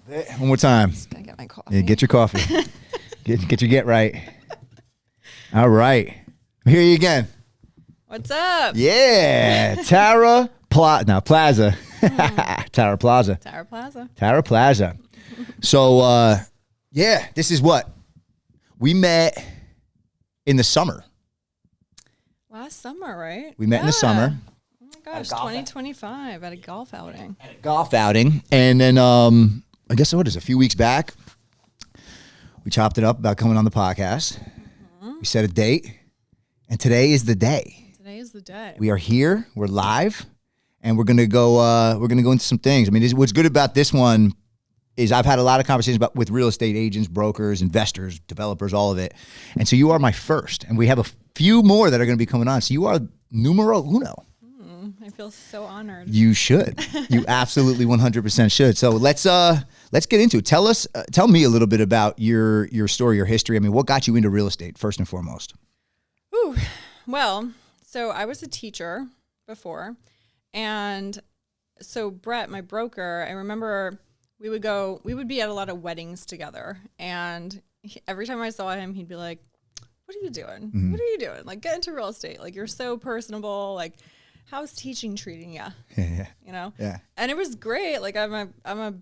One more time. Just gotta get my coffee. Yeah, get your coffee. get your get right. All right. Here you again. What's up? Yeah. Tara Plaza. Tara Plaza. Tara Plaza. Tara Plaza. So, yeah, this is what? We met in the summer. Last summer, right? We met in the summer. Oh my gosh, 2025 at a golf outing. Golf outing. And then, I guess what is it, a few weeks back, we chopped it up about coming on the podcast. We set a date. And today is the day. Today is the day. We are here. We're live. And we're gonna go into some things. I mean, what's good about this one is I've had a lot of conversations with real estate agents, brokers, investors, developers, all of it. And so you are my first, and we have a few more that are going to be coming on. So you are numero uno. I feel so honored. You should. You absolutely 100% should. So let's get into it. Tell me a little bit about your story, your history. I mean, what got you into real estate first and foremost? Ooh, well, so I was a teacher before, and so Brett, my broker, I remember we would be at a lot of weddings together, and every time I saw him, he'd be like, "What are you doing? Mm-hmm. What are you doing? Like, get into real estate. Like, you're so personable. Like, how's teaching treating you?" Yeah. You know? Yeah. And it was great. Like, I'm a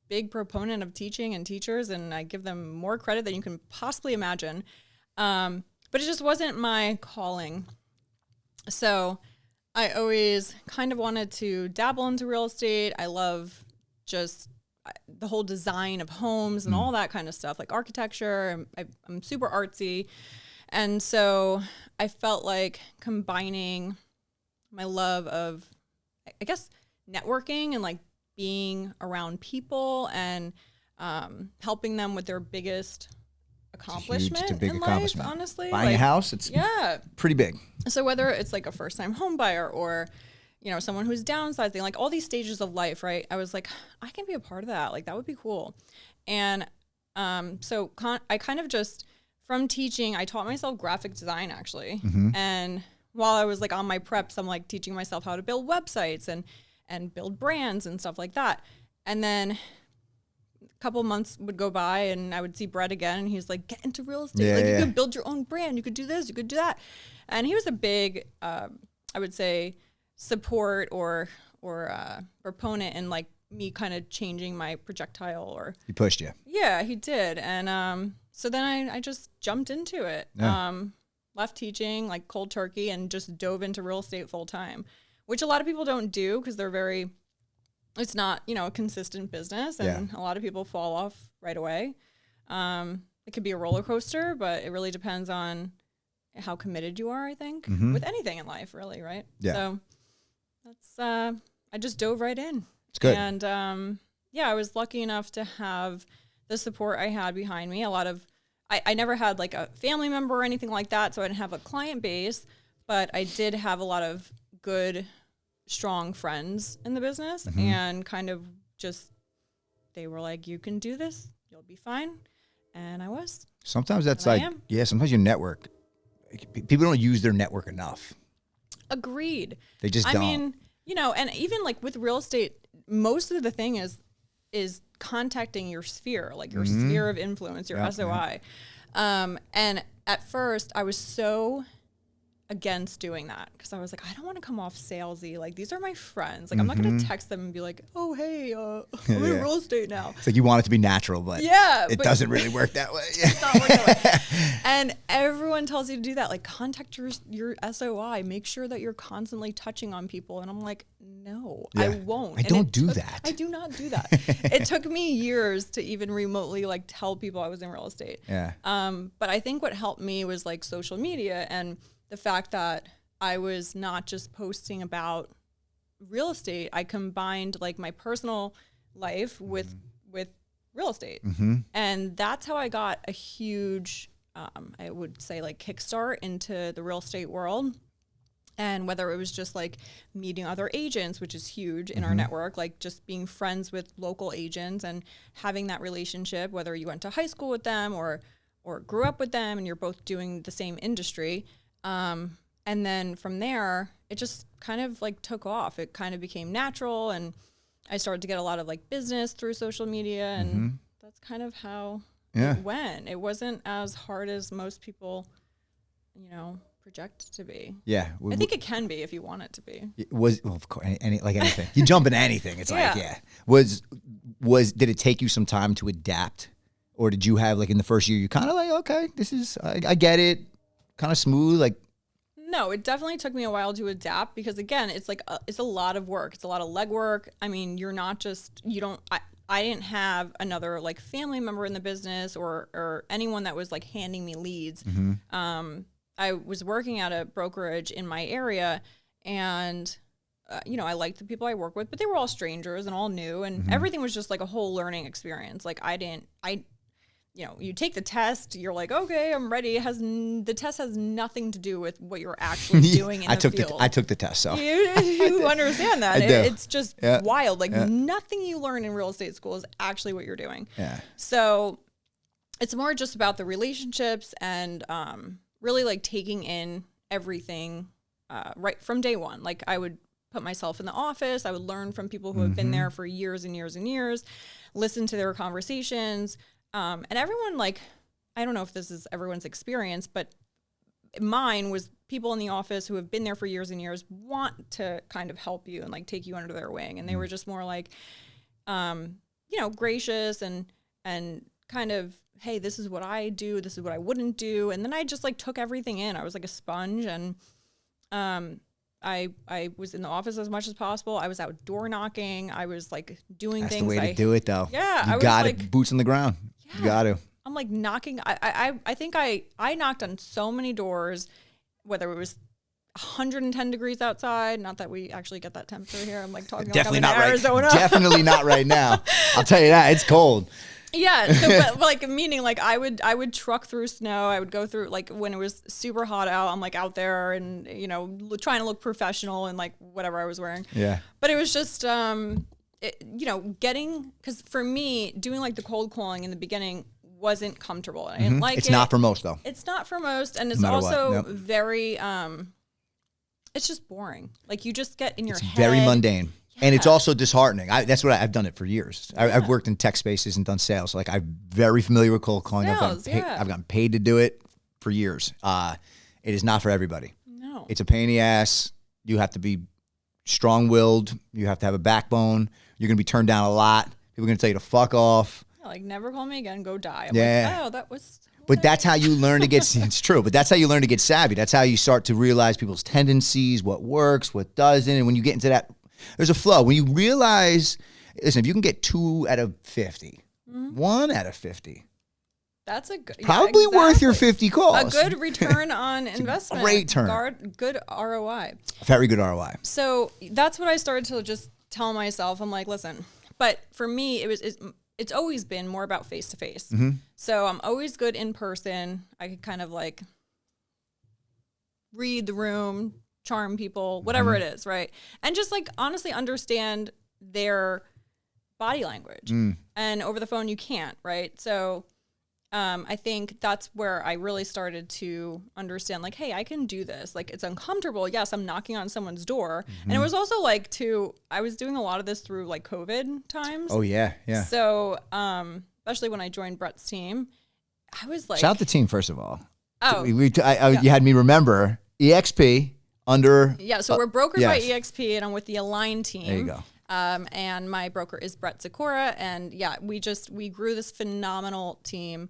big proponent of teaching and teachers, and I give them more credit than you can possibly imagine. But it just wasn't my calling. So I always kind of wanted to dabble into real estate. I love just the whole design of homes and all that kind of stuff, like architecture. I'm super artsy. And so I felt like combining my love of, I guess, networking and like being around people and helping them with their biggest accomplishment. It's a big in accomplishment. life, honestly. Buying a house, it's pretty big. So whether it's like a first-time home buyer or, you know, someone who's downsizing, like all these stages of life, right? I was like, I can be a part of that. Like, that would be cool. And so I kind of just, from teaching, I taught myself graphic design, actually. Mm-hmm. And while I was like on my preps, I'm like teaching myself how to build websites and build brands and stuff like that. And then a couple months would go by and I would see Brett again, and he's like, get into real estate. You could build your own brand. You could do this, you could do that. And he was a big, I would say, support or proponent in like me kind of changing my projectile. Or he pushed you. Yeah, he did. And so then I just jumped into it. Yeah. Left teaching like cold turkey and just dove into real estate full time, which a lot of people don't do because it's not, you know, a consistent business, and a lot of people fall off right away. It could be a roller coaster, but it really depends on how committed you are, I think, with anything in life, really, right? Yeah. So that's, I just dove right in. It's good. And I was lucky enough to have the support I had behind me. I never had like a family member or anything like that, so I didn't have a client base, but I did have a lot of good, strong friends in the business, and kind of just, they were like, you can do this, you'll be fine. And I was. Sometimes that's like, sometimes your network, people don't use their network enough. Agreed. They just don't. I mean, you know, and even like with real estate, most of the thing is contacting your sphere, like your sphere of influence, your SOI. And at first I was so against doing that because I was like, I don't want to come off salesy. Like, these are my friends. Like, I'm not going to text them and be like, oh, hey, I'm in real estate now. It's like you want it to be natural, but it doesn't really work that way. It's not working that way. And everyone tells you to do that. Like, contact your SOI. Make sure that you're constantly touching on people. And I'm like, no, I won't. I don't do that. I do not do that. It took me years to even remotely like tell people I was in real estate. Yeah. But I think what helped me was like social media and the fact that I was not just posting about real estate. I combined like my personal life with real estate. And that's how I got a huge, I would say like kickstart into the real estate world. And whether it was just like meeting other agents, which is huge in our network, like just being friends with local agents and having that relationship, whether you went to high school with them or grew up with them and you're both doing the same industry. And then from there, it just kind of like took off. It kind of became natural. And I started to get a lot of like business through social media, and that's kind of how it went. It wasn't as hard as most people, project it to be. Yeah. I think it can be if you want it to be. It was, well, of course, like anything. You jump into anything. It's did it take you some time to adapt? Or did you have, like, in the first year, you kind of like, okay, this is, I get it, kind of smooth, like? No, it definitely took me a while to adapt because, again, it's like, it's a lot of work. It's a lot of legwork. I mean, you're not just, I didn't have another, like, family member in the business or anyone that was, like, handing me leads. I was working at a brokerage in my area, and I liked the people I work with, but they were all strangers and all new, and everything was just like a whole learning experience. Like you take the test, you're like, okay, I'm ready. The test has nothing to do with what you're actually doing in the field. I took the test, so. You understand that. It's just wild. Like nothing you learn in real estate school is actually what you're doing. Yeah. So it's more just about the relationships and really like taking in everything right from day one. Like I would put myself in the office. I would learn from people who have been there for years and years and years, listen to their conversations. And everyone, like, I don't know if this is everyone's experience, but mine was people in the office who have been there for years and years want to kind of help you and like take you under their wing. And they were just more like, gracious and kind of, hey, this is what I do. This is what I wouldn't do. And then I just like took everything in. I was like a sponge, and I was in the office as much as possible. I was out door knocking. I was like doing things. That's the way to do it, though. Yeah. You got it. Boots on the ground. Yeah, you got to. I'm like knocking. I think I knocked on so many doors, whether it was 110 degrees outside. Not that we actually get that temperature here. I'm like talking definitely like I'm in Arizona. Definitely not right now. I'll tell you that. It's cold. Yeah, so, but like meaning like I would truck through snow. I would go through like when it was super hot out. I'm like out there and trying to look professional and like whatever I was wearing. Yeah. But it was just getting, because for me doing like the cold calling in the beginning wasn't comfortable. I didn't like it. It's not for most though. It's not for most, and it's also very it's just boring. Like you just get in your head. Very mundane. And it's also disheartening. That's what I've done it for years. I've worked in tech spaces and done sales. Like I'm very familiar with cold calling. I've gotten paid to do it for years. It is not for everybody. No. It's a pain in the ass. You have to be strong-willed. You have to have a backbone. You're going to be turned down a lot. People are going to tell you to fuck off. Yeah, like never call me again. Go die. I'm like, oh, that was... But that's how you learn to get, it's true, but that's how you learn to get savvy. That's how you start to realize people's tendencies, what works, what doesn't. And when you get into that, there's a flow. When you realize, listen, if you can get 2 out of 50, 1 out of 50, that's a good, probably worth your 50 calls. A good return on investment. Great turn. Good ROI. Very good ROI. So that's what I started to just tell myself. I'm like, listen, but for me, it's always been more about face to face. So I'm always good in person. I could kind of like read the room, charm people, whatever it is, right? And just like honestly understand their body language. And over the phone you can't, right? So I think that's where I really started to understand like, hey, I can do this. Like it's uncomfortable. Yes, I'm knocking on someone's door. And it was also like I was doing a lot of this through like COVID times. Oh yeah, yeah. So especially when I joined Brett's team, I was like, shout out the team first of all. Oh, you had me remember EXP. So we're brokered by EXP, and I'm with the Align team. There you go. And my broker is Brett Zakora, and we grew this phenomenal team.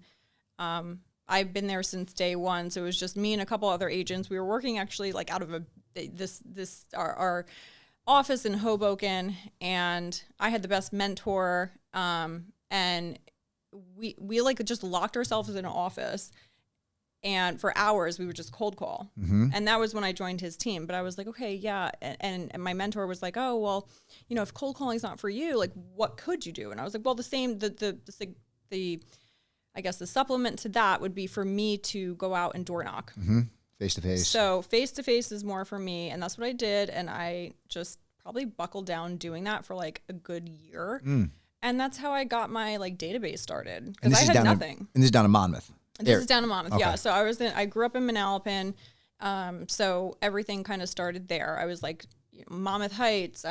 I've been there since day one, so it was just me and a couple other agents. We were working actually like out of our office in Hoboken, and I had the best mentor. And we like just locked ourselves in an office. And for hours, we would just cold call. And that was when I joined his team. But I was like, okay, yeah. And my mentor was like, oh, well, if cold calling is not for you, like, what could you do? And I was like, well, I guess the supplement to that would be for me to go out and door knock. Face to face. So face to face is more for me. And that's what I did. And I just probably buckled down doing that for like a good year. And that's how I got my like database started. Because I had nothing. And this is down in Monmouth. This is down in Monmouth, yeah. So I grew up in Manalapan, so everything kind of started there. I was like Monmouth Heights,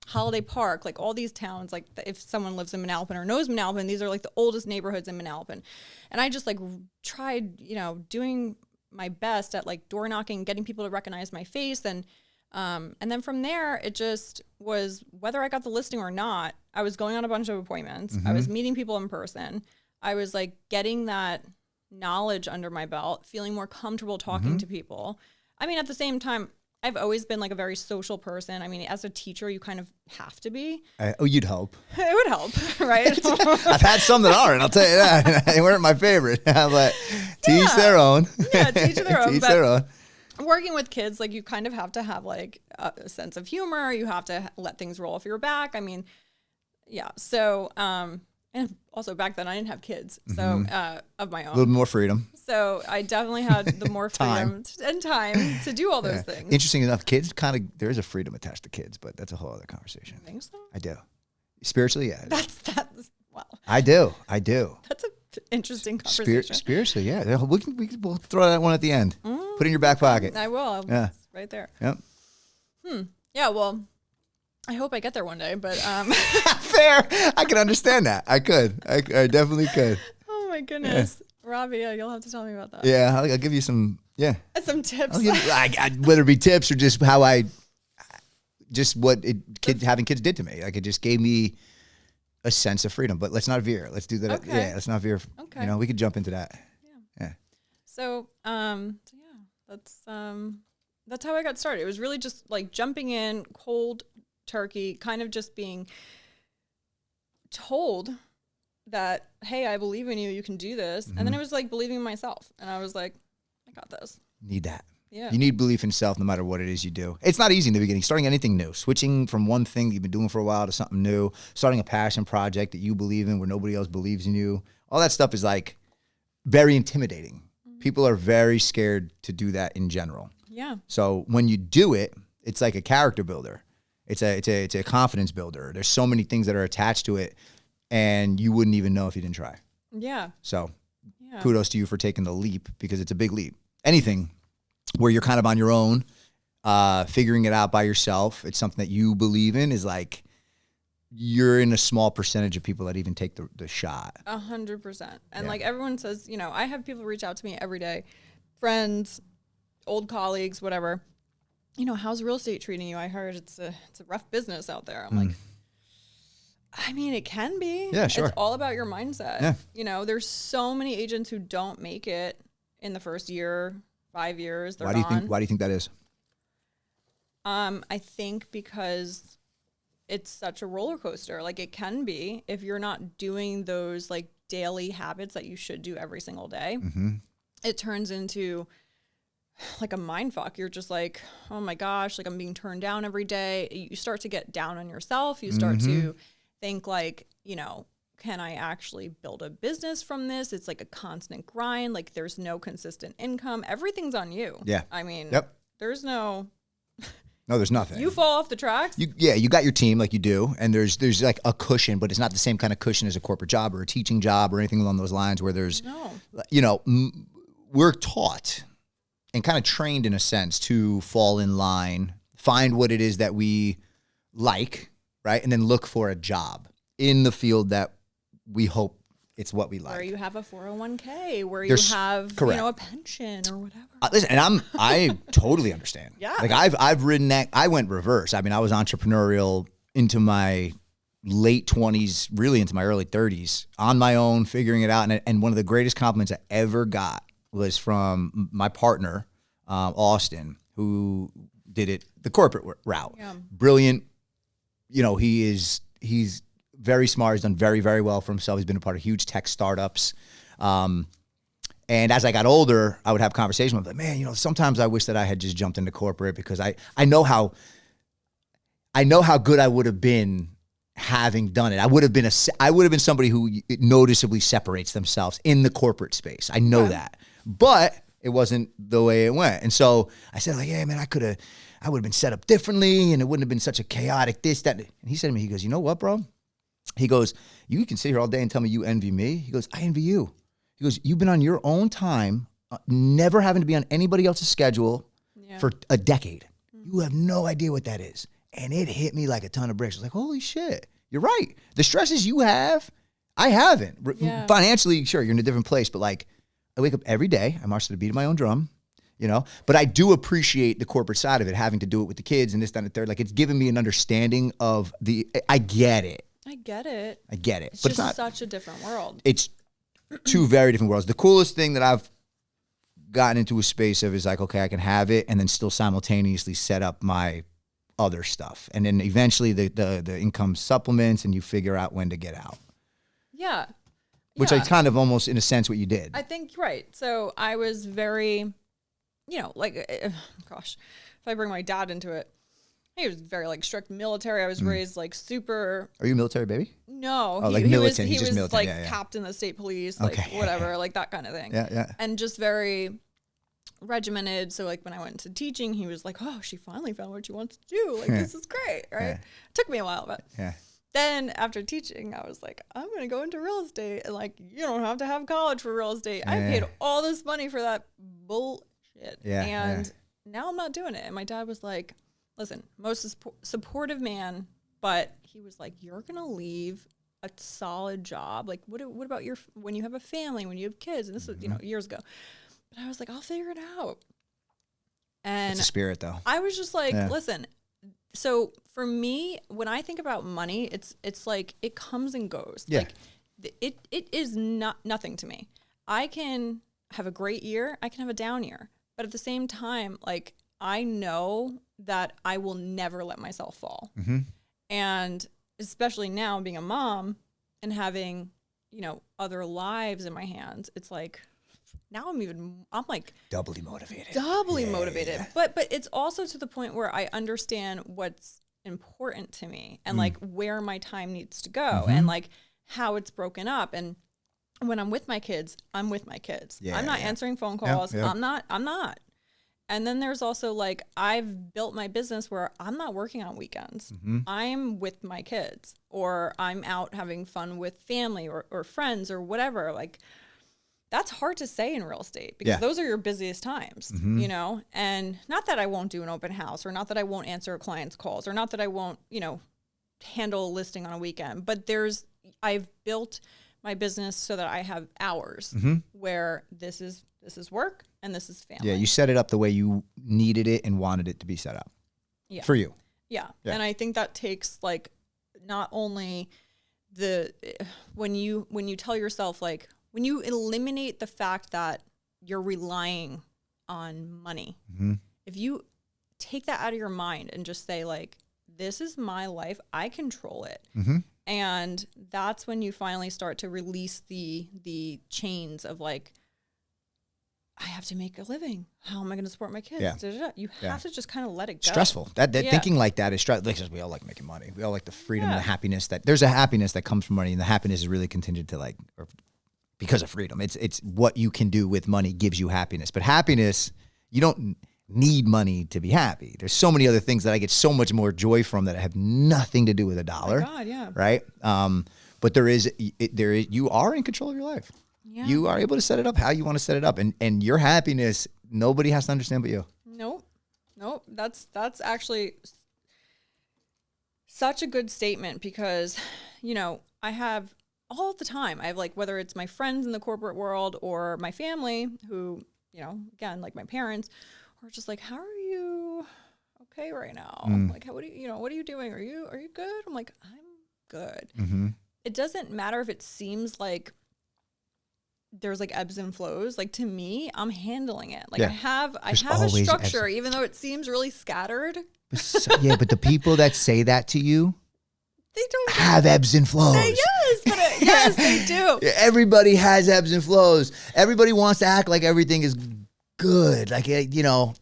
Holiday Park, like all these towns, like if someone lives in Manalapan or knows Manalapan, these are like the oldest neighborhoods in Manalapan. And I just like tried, doing my best at like door knocking, getting people to recognize my face. And then from there, it just was whether I got the listing or not, I was going on a bunch of appointments. I was meeting people in person. I was like getting that knowledge under my belt, feeling more comfortable talking to people. I mean, at the same time, I've always been like a very social person. I mean, as a teacher, you kind of have to be. You'd hope. It would help, right? I've had some that aren't, I'll tell you that. They weren't my favorite, but to each their own. Yeah, to each their own. To each their own. Working with kids, like you kind of have to have like a sense of humor. You have to let things roll off your back. I mean, yeah. So, and also back then I didn't have kids, so of my own. A little more freedom. So I definitely had the more freedom and time to do all those things. Interesting enough, kids there is a freedom attached to kids, but that's a whole other conversation. You think so? I do. Spiritually, yeah. That's wow. I do. That's an interesting conversation. Spiritually, yeah. We'll throw that one at the end. Put it in your back pocket. I will. Yeah. It's right there. Yep. Yeah, well, I hope I get there one day, but fair. I can understand that. I could. I definitely could. Oh my goodness. Robbie, you'll have to tell me about that. Yeah, I'll give you some. Yeah. Some tips. Whether it be tips or just how having kids did to me. Like it just gave me a sense of freedom. But let's not veer. Let's do that. Okay. Yeah, let's not veer. Okay. We could jump into that. Yeah. So, that's how I got started. It was really just like jumping in cold turkey, kind of just being told that, hey, I believe in you, you can do this. And then it was like believing in myself. And I was like, I got this. Need that. Yeah. You need belief in self no matter what it is you do. It's not easy in the beginning. Starting anything new, switching from one thing you've been doing for a while to something new, starting a passion project that you believe in where nobody else believes in you. All that stuff is like very intimidating. People are very scared to do that in general. Yeah. So when you do it, it's like a character builder. It's a confidence builder. There's so many things that are attached to it, and you wouldn't even know if you didn't try. Yeah. So kudos to you for taking the leap, because it's a big leap. Anything where you're kind of on your own, figuring it out by yourself, it's something that you believe in, is like you're in a small percentage of people that even take the shot. 100%. And like everyone says, I have people reach out to me every day, friends, old colleagues, whatever. How's real estate treating you? I heard it's a rough business out there. I'm like, I mean, it can be. Yeah, sure. It's all about your mindset. Yeah. There's so many agents who don't make it in the first year, 5 years. They're Why do you think that is? I think because it's such a roller coaster. Like it can be if you're not doing those like daily habits that you should do every single day. It turns into like a mind fuck. You're just like, oh my gosh, like I'm being turned down every day. You start to get down on yourself. You start to think like, can I actually build a business from this? It's like a constant grind. Like there's no consistent income. Everything's on you. Yeah. I mean, there's no, there's nothing. You fall off the tracks. You got your team like you do, and there's like a cushion, but it's not the same kind of cushion as a corporate job or a teaching job or anything along those lines where there's, we're taught and kind of trained in a sense to fall in line, find what it is that we like, right? And then look for a job in the field that we hope it's what we like. Where you have a 401k, where you have, a pension or whatever. Listen, and I totally understand. Yeah. Like I've ridden that. I went reverse. I mean, I was entrepreneurial into my late 20s, really into my early 30s, on my own, figuring it out. And one of the greatest compliments I ever got was from my partner, Austin, who did it the corporate route. Yeah. Brilliant. He's very smart. He's done very, very well for himself. He's been a part of huge tech startups. And as I got older, I would have conversations with him, like, man, sometimes I wish that I had just jumped into corporate, because I know how good I would have been having done it. I would have been somebody who noticeably separates themselves in the corporate space. I know that. But it wasn't the way it went. And so I said, like, yeah, man, I would have been set up differently, and it wouldn't have been such a chaotic this, that. And he said to me, he goes, you know what, bro? He goes, you can sit here all day and tell me you envy me. He goes, I envy you. He goes, you've been on your own time, never having to be on anybody else's schedule for a decade. You have no idea what that is. And it hit me like a ton of bricks. I was like, holy shit, you're right. The stresses you have, I haven't. Yeah. Financially, sure, you're in a different place, but like I wake up every day, I march to the beat of my own drum, you know, but I do appreciate the corporate side of it, having to do it with the kids and this, that, and the third. Like it's given me an understanding of I get it. I get it. It's but just not such a different world. It's two very different worlds. The coolest thing that I've gotten into a space of is like, okay, I can have it and then still simultaneously set up my other stuff. And then eventually the income supplements and you figure out when to get out. Yeah. Which I kind of almost, in a sense, what you did. I think, right. So I was very, you know, like, gosh, if I bring my dad into it, he was very like strict military. I was raised like super. Are you a military baby? No. Oh, like militant. He was militant. like yeah. captain of the state police, like whatever, like that kind of thing. Yeah. And just very regimented. So like when I went into teaching, he was like, oh, she finally found what she wants to do. Like, this is great. Right. Yeah. Took me a while, but yeah. Then after teaching, I was like, I'm going to go into real estate. And like, you don't have to have college for real estate. I paid all this money for that bullshit. Yeah. And now I'm not doing it. And my dad was like, listen, most supportive man, but he was like, you're going to leave a solid job. Like, what about when you have a family, when you have kids? And this was, you know, years ago. But I was like, I'll figure it out. And it's a spirit, though. I was just like, listen. So for me, when I think about money, it's like it comes and goes. Yeah. Like it is nothing to me. I can have a great year. I can have a down year. But at the same time, like I know that I will never let myself fall. Mm-hmm. And especially now being a mom and having, you know, other lives in my hands, it's like now I'm like doubly motivated. Yeah. But it's also to the point where I understand what's important to me and like where my time needs to go and like how it's broken up. And when I'm with my kids, I'm with my kids. Yeah, I'm not answering phone calls. Yeah. I'm not. And then there's also like, I've built my business where I'm not working on weekends. I'm with my kids or I'm out having fun with family or friends or whatever. Like, that's hard to say in real estate because those are your busiest times, you know? And not that I won't do an open house or not that I won't answer a client's calls or not that I won't, you know, handle a listing on a weekend, but I've built my business so that I have hours where this is work and this is family. Yeah, you set it up the way you needed it and wanted it to be set up for you. Yeah. And I think that takes like not only when you tell yourself like, when you eliminate the fact that you're relying on money, if you take that out of your mind and just say like, this is my life, I control it. And that's when you finally start to release the chains of like, I have to make a living. How am I going to support my kids? Yeah. You have to just kind of let it go. Stressful. That thinking like that is stressful. Like, we all like making money. We all like the freedom and the happiness there's a happiness that comes from money, and the happiness is really contingent to like, or because of freedom. It's what you can do with money gives you happiness. But happiness, you don't need money to be happy. There's so many other things that I get so much more joy from that have nothing to do with a dollar. Oh my God, yeah. Right? But there is you are in control of your life. Yeah. You are able to set it up how you want to set it up. And your happiness, nobody has to understand but you. Nope. That's actually such a good statement because, you know, I have all the time. I have like, whether it's my friends in the corporate world or my family who, you know, again, like my parents, are just like, how are you okay right now? Like, what are you doing? Are you good? I'm like, I'm good. It doesn't matter if it seems like there's like ebbs and flows. Like to me, I'm handling it. Like I have a structure, even though it seems really scattered. But the people that say that to you, they don't have ebbs and flows. Yes, they do. Everybody has ebbs and flows. Everybody wants to act like everything is good. Like, you know,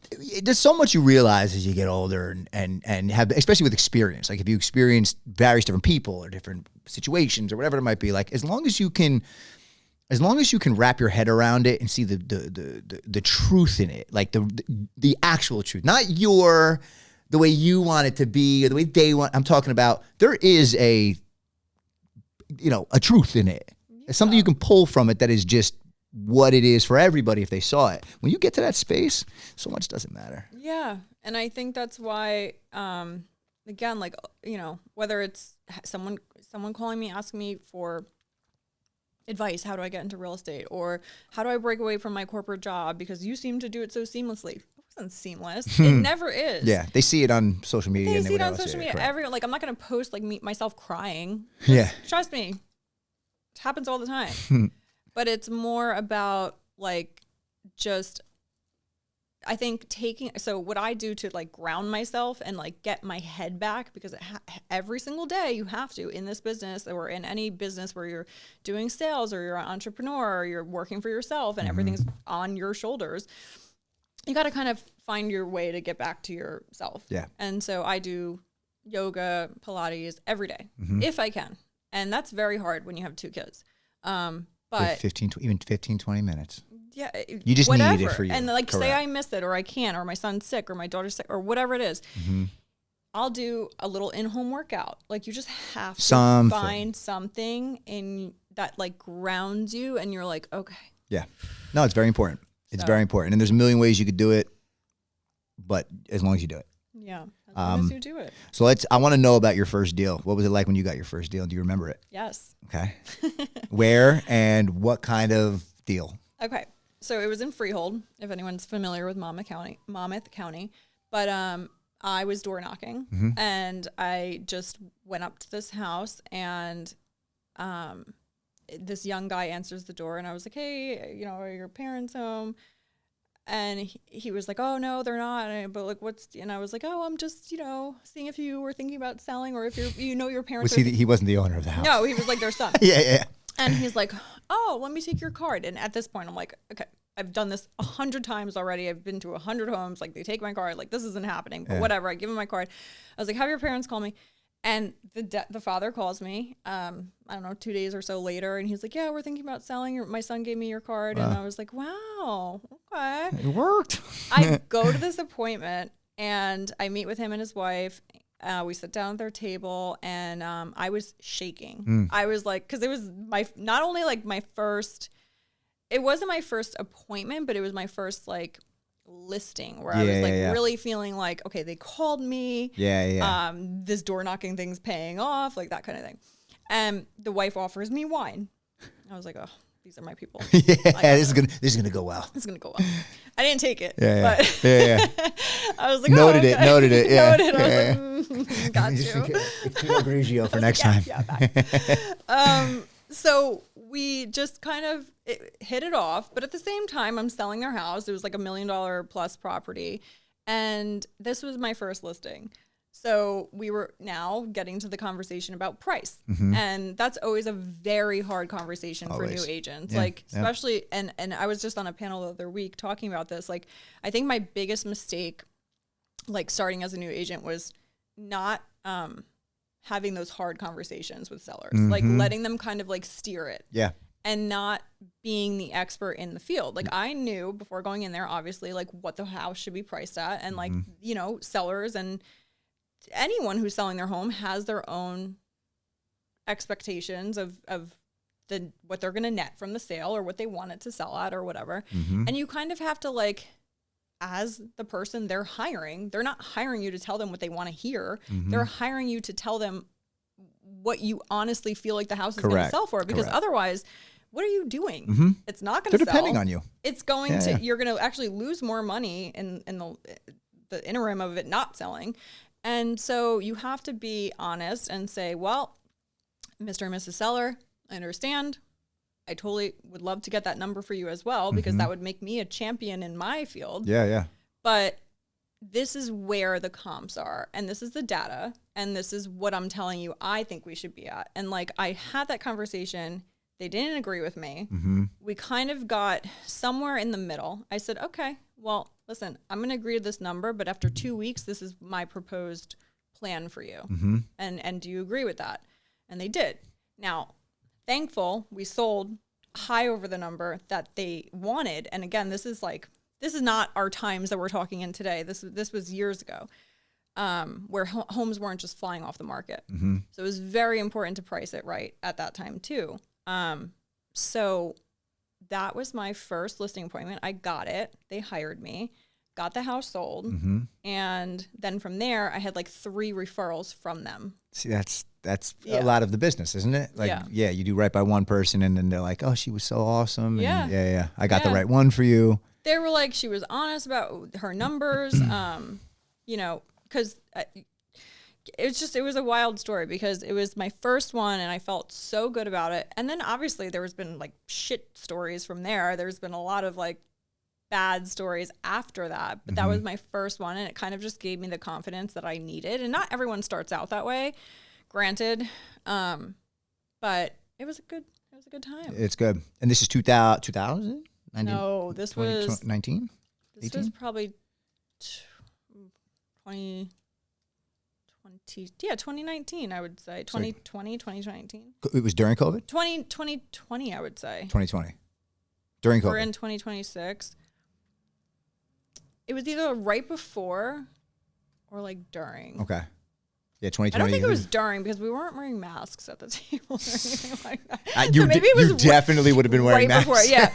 there's so much you realize as you get older and have, especially with experience. Like if you experience various different people or different situations or whatever it might be, like as long as you can wrap your head around it and see the truth in it, like the actual truth, not the way you want it to be or the way they want. I'm talking about there is a truth in it. It's something you can pull from it that is just what it is for everybody if they saw it. When you get to that space, so much doesn't matter. Yeah. And I think that's why, again, like, whether it's someone calling me, asking me for advice, how do I get into real estate, or how do I break away from my corporate job because you seem to do it so seamlessly. It wasn't seamless. It never is. Yeah, they see it on social media. They and see it on social media. Everyone, like, I'm not going to post like myself crying. Trust me, it happens all the time. But it's more about like just, I think so what I do to like ground myself and like get my head back, because every single day you have to, in this business or in any business where you're doing sales or you're an entrepreneur or you're working for yourself and everything's on your shoulders, you got to kind of find your way to get back to yourself. Yeah. And so I do yoga, Pilates every day if I can. And that's very hard when you have 2 kids. But 15, 20 minutes. Yeah, you just need it for you. And like, say I miss it, or I can't, or my son's sick, or my daughter's sick, or whatever it is. I'll do a little in-home workout. Like, you just have to find something in that like grounds you, and you're like, okay. Yeah, no, it's very important. It's very important, and there's a million ways you could do it, but as long as you do it. Yeah, as long as you do it. So I want to know about your first deal. What was it like when you got your first deal? Do you remember it? Yes. Okay. Where and what kind of deal? Okay. So it was in Freehold, if anyone's familiar with Monmouth County. But I was door knocking, and I just went up to this house, and this young guy answers the door, and I was like, hey, are your parents home? And he was like, oh, no, they're not. But like, and I was like, oh, I'm just, seeing if you were thinking about selling, or if your parents. He wasn't the owner of the house. No, he was like their son. Yeah. And he's like, oh, let me take your card. And at this point, I'm like, okay, I've done this 100 times already. I've been to 100 homes. Like, they take my card. Like, this isn't happening. But whatever. I give him my card. I was like, have your parents call me. And the father calls me, I don't know, 2 days or so later. And he's like, yeah, we're thinking about selling. My son gave me your card. And I was like, wow, okay. It worked. I go to this appointment, and I meet with him and his wife. We sit down at their table, and I was shaking. I was like, because it was not only like my first, it wasn't my first appointment, but it was my first like listing where I was like really feeling like, okay, they called me. This door knocking thing's paying off, like that kind of thing. And the wife offers me wine. I was like, oh, these are my people. This is gonna go well. It's gonna go well. I didn't take it. But I was like, noted it. Yeah. Noted. I was like, got you. Pinot Grigio for next time. So we just kind of hit it off, but at the same time, I'm selling their house. It was like $1 million plus property, and this was my first listing. So we were now getting to the conversation about price, and that's always a very hard conversation for new agents. Especially, and I was just on a panel the other week talking about this. Like, I think my biggest mistake, like starting as a new agent, was not having those hard conversations with sellers, like letting them kind of like steer it. And not being the expert in the field. Like, I knew before going in there, obviously, like what the house should be priced at. And like, sellers and anyone who's selling their home has their own expectations of what they're going to net from the sale, or what they want it to sell at, or whatever. And you kind of have to, like, as the person they're hiring, they're not hiring you to tell them what they want to hear. They're hiring you to tell them what you honestly feel like the house is going to sell for, because otherwise, what are you doing? It's not going to sell. They're depending on you. It's going to, you're going to actually lose more money in the interim of it not selling. And so you have to be honest and say, well, Mr. and Mrs. Seller, I understand. I totally would love to get that number for you as well, because that would make me a champion in my field. But this is where the comps are, and this is the data, and this is what I'm telling you I think we should be at. And like, I had that conversation. They didn't agree with me. We kind of got somewhere in the middle. I said, okay, well, listen, I'm going to agree to this number, but after 2 weeks, this is my proposed plan for you. And do you agree with that? And they did. Now, thankful, we sold high over the number that they wanted. And again, this is not our times that we're talking in today. This was years ago, where homes weren't just flying off the market. So it was very important to price it right at that time too. So that was my first listing appointment. I got it. They hired me. got the house sold. Mm-hmm. And then from there, I had like 3 referrals from them. See, that's a lot of the business, isn't it? Like, Yeah. you do right by one person and then they're like, oh, she was so awesome. And Yeah. I got the right one for you. They were like, she was honest about her numbers, you know, because it was a wild story because it was my first one and I felt so good about it. And then obviously there has been like shit stories from there. There's been a lot of like bad stories after that, but that was my first one, and it kind of just gave me the confidence that I needed. And not everyone starts out that way, granted, but it was a good time. It's good. And this is 2000? No, this was 19? This 18? was probably 2019, I would say. 2020, 2019. It was during COVID? 2020, I would say. 2020. During COVID. We're in 2026. It was either right before or like during. Okay. Yeah, 2020. I don't think it was during because we weren't wearing masks at the table or anything like that. You, so maybe it was you definitely would have been wearing right masks. before, yeah.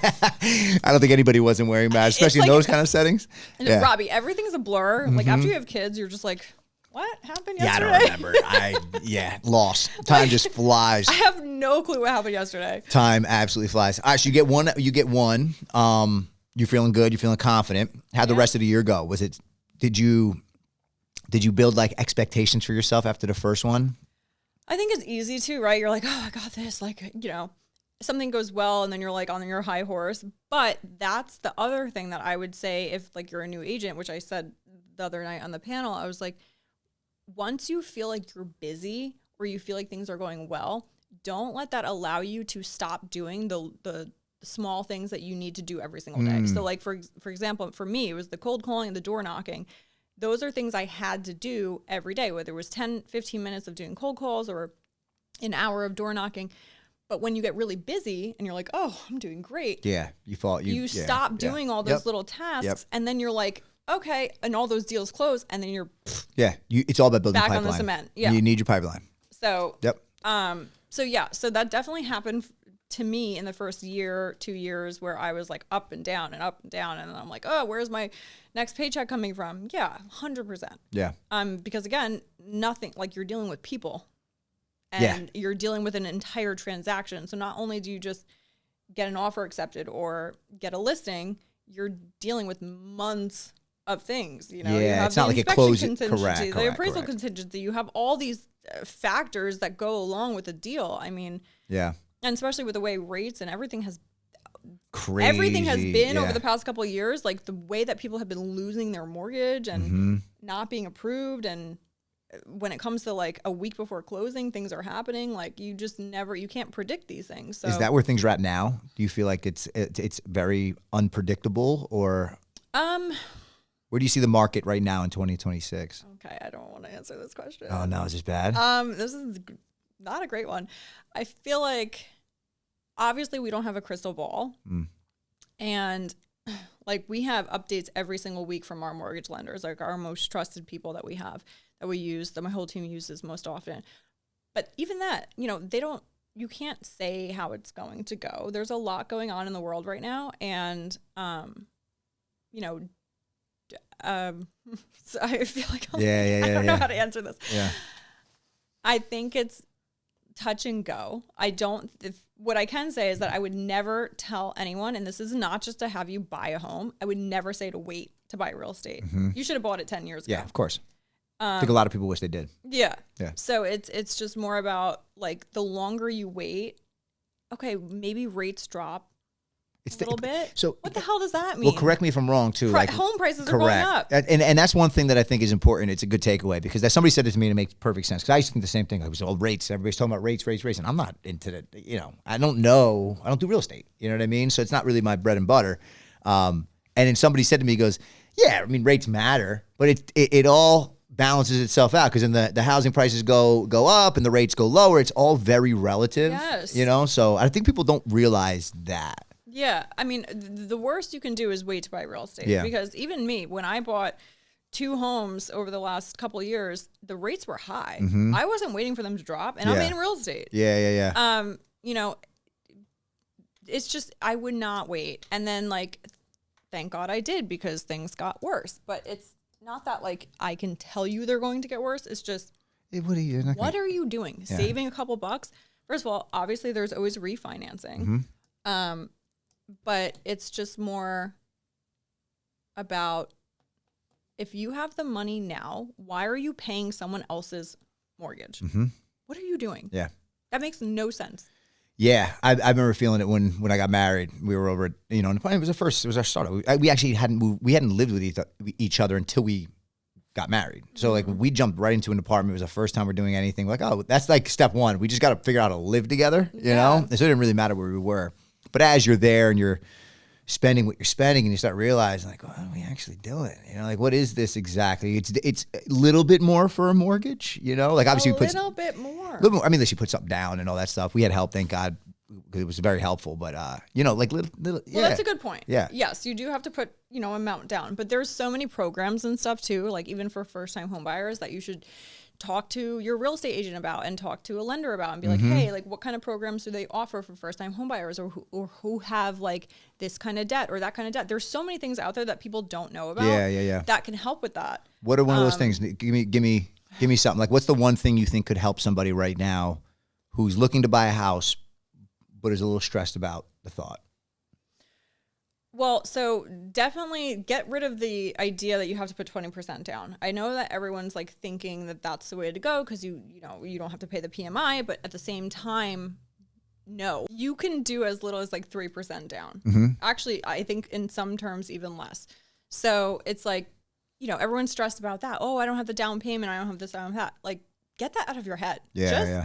I don't think anybody wasn't wearing masks, especially in those kind of settings. Yeah. Robbie, everything's a blur. Like after you have kids, you're just like, what happened yesterday? Yeah, I don't remember. Lost. Time just flies. I have no clue what happened yesterday. Time absolutely flies. All right, so you get one. You're feeling good. You're feeling confident. How'd the rest of the year go? Did you build like expectations for yourself after the first one? I think it's easy to, right? You're like, oh, I got this. Like, you know, something goes well and then you're like on your high horse. But that's the other thing that I would say if like you're a new agent, which I said the other night on the panel, I was like, once you feel like you're busy or you feel like things are going well, don't let that allow you to stop doing the small things that you need to do every single day. So like, for example, for me, it was the cold calling and the door knocking. Those are things I had to do every day, whether it was 10, 15 minutes of doing cold calls or an hour of door knocking. But when you get really busy and you're like, oh, I'm doing great. Yeah, you stop doing all those little tasks. And then you're like, okay. And all those deals close. And then you're it's all about building back pipeline. on the cement. Yeah. You need your pipeline. So, so that definitely happened to me in the first year, 2 years, where I was like up and down. And then I'm like, oh, where's my next paycheck coming from? Yeah, 100%. Yeah. Because again, nothing, like you're dealing with people and you're dealing with an entire transaction. So not only do you just get an offer accepted or get a listing, you're dealing with months of things. You know, you have it's the not like it inspection closes. contingency, the appraisal Correct. contingency. You have all these factors that go along with a deal. I mean, and especially with the way rates and everything has been over the past couple of years, like the way that people have been losing their mortgage and not being approved. And when it comes to like a week before closing, things are happening. Like you can't predict these things. So is that where things are at now? Do you feel like it's very unpredictable, or where do you see the market right now in 2026? Okay, I don't want to answer this question. Oh no, is this bad? This is not a great one. I feel like obviously we don't have a crystal ball, and like we have updates every single week from our mortgage lenders, like our most trusted people that we have, that we use, that my whole team uses most often. But even that, you know, you can't say how it's going to go. There's a lot going on in the world right now. And, you know, so I feel like I don't know how to answer this. Yeah. I think it's touch and go. What I can say is that I would never tell anyone, and this is not just to have you buy a home, I would never say to wait to buy real estate. You should have bought it 10 years ago. Yeah, of course. I think a lot of people wish they did. Yeah. Yeah. So it's just more about like the longer you wait, okay, maybe rates drop a little bit. So what the hell does that mean? Well, correct me if I'm wrong too. Home prices are going up. And that's one thing that I think is important. It's a good takeaway because somebody said it to me and it makes perfect sense. Because I used to think the same thing. I was all rates. Everybody's talking about rates. And I'm not into that. You know, I don't know. I don't do real estate. You know what I mean? So it's not really my bread and butter. And then somebody said to me, he goes, yeah, I mean, rates matter, but it all balances itself out because then the housing prices go up and the rates go lower. It's all very relative. Yes. You know, so I think people don't realize that. Yeah. I mean, the worst you can do is wait to buy real estate. Yeah. Because even me, when I bought 2 homes over the last couple of years, the rates were high. I wasn't waiting for them to drop, and I'm in real estate. Yeah. You know, it's just, I would not wait. And then like thank God I did, because things got worse. But it's not that like I can tell you they're going to get worse. It's just, what are you doing? Yeah. Saving a couple bucks? First of all, obviously there's always refinancing. But it's just more about, if you have the money now, why are you paying someone else's mortgage? What are you doing? Yeah. That makes no sense. Yeah, I remember feeling it when I got married. We were over at, it was our startup. We actually hadn't moved, we hadn't lived with each other until we got married. So like we jumped right into an apartment. It was the first time we're doing anything. Like, oh, that's like step one. We just got to figure out how to live together, you know? And so it didn't really matter where we were. But as you're there and you're spending what you're spending, and you start realizing like, what are we actually doing? Like, what is this exactly? It's a little bit more for a mortgage, like obviously we put a little bit more. I mean, unless you put something down and all that stuff. We had help, thank God, because it was very helpful. But like little. Well, that's a good point. Yeah. Yes, you do have to put amount down, but there's so many programs and stuff too. Like even for first time home buyers that you should talk to your real estate agent about and talk to a lender about and be like, hey, like what kind of programs do they offer for first time home buyers, or who have like this kind of debt or that kind of debt? There's so many things out there that people don't know about. Yeah. That can help with that. What are one of those things? Give me something. Like, what's the one thing you think could help somebody right now who's looking to buy a house but is a little stressed about the thought? Well, so definitely get rid of the idea that you have to put 20% down. I know that everyone's like thinking that that's the way to go because you don't have to pay the PMI, but at the same time, no, you can do as little as like 3% down. Actually, I think in some terms even less. So it's like, everyone's stressed about that. Oh, I don't have the down payment. I don't have this, I don't have that. Like, get that out of your head.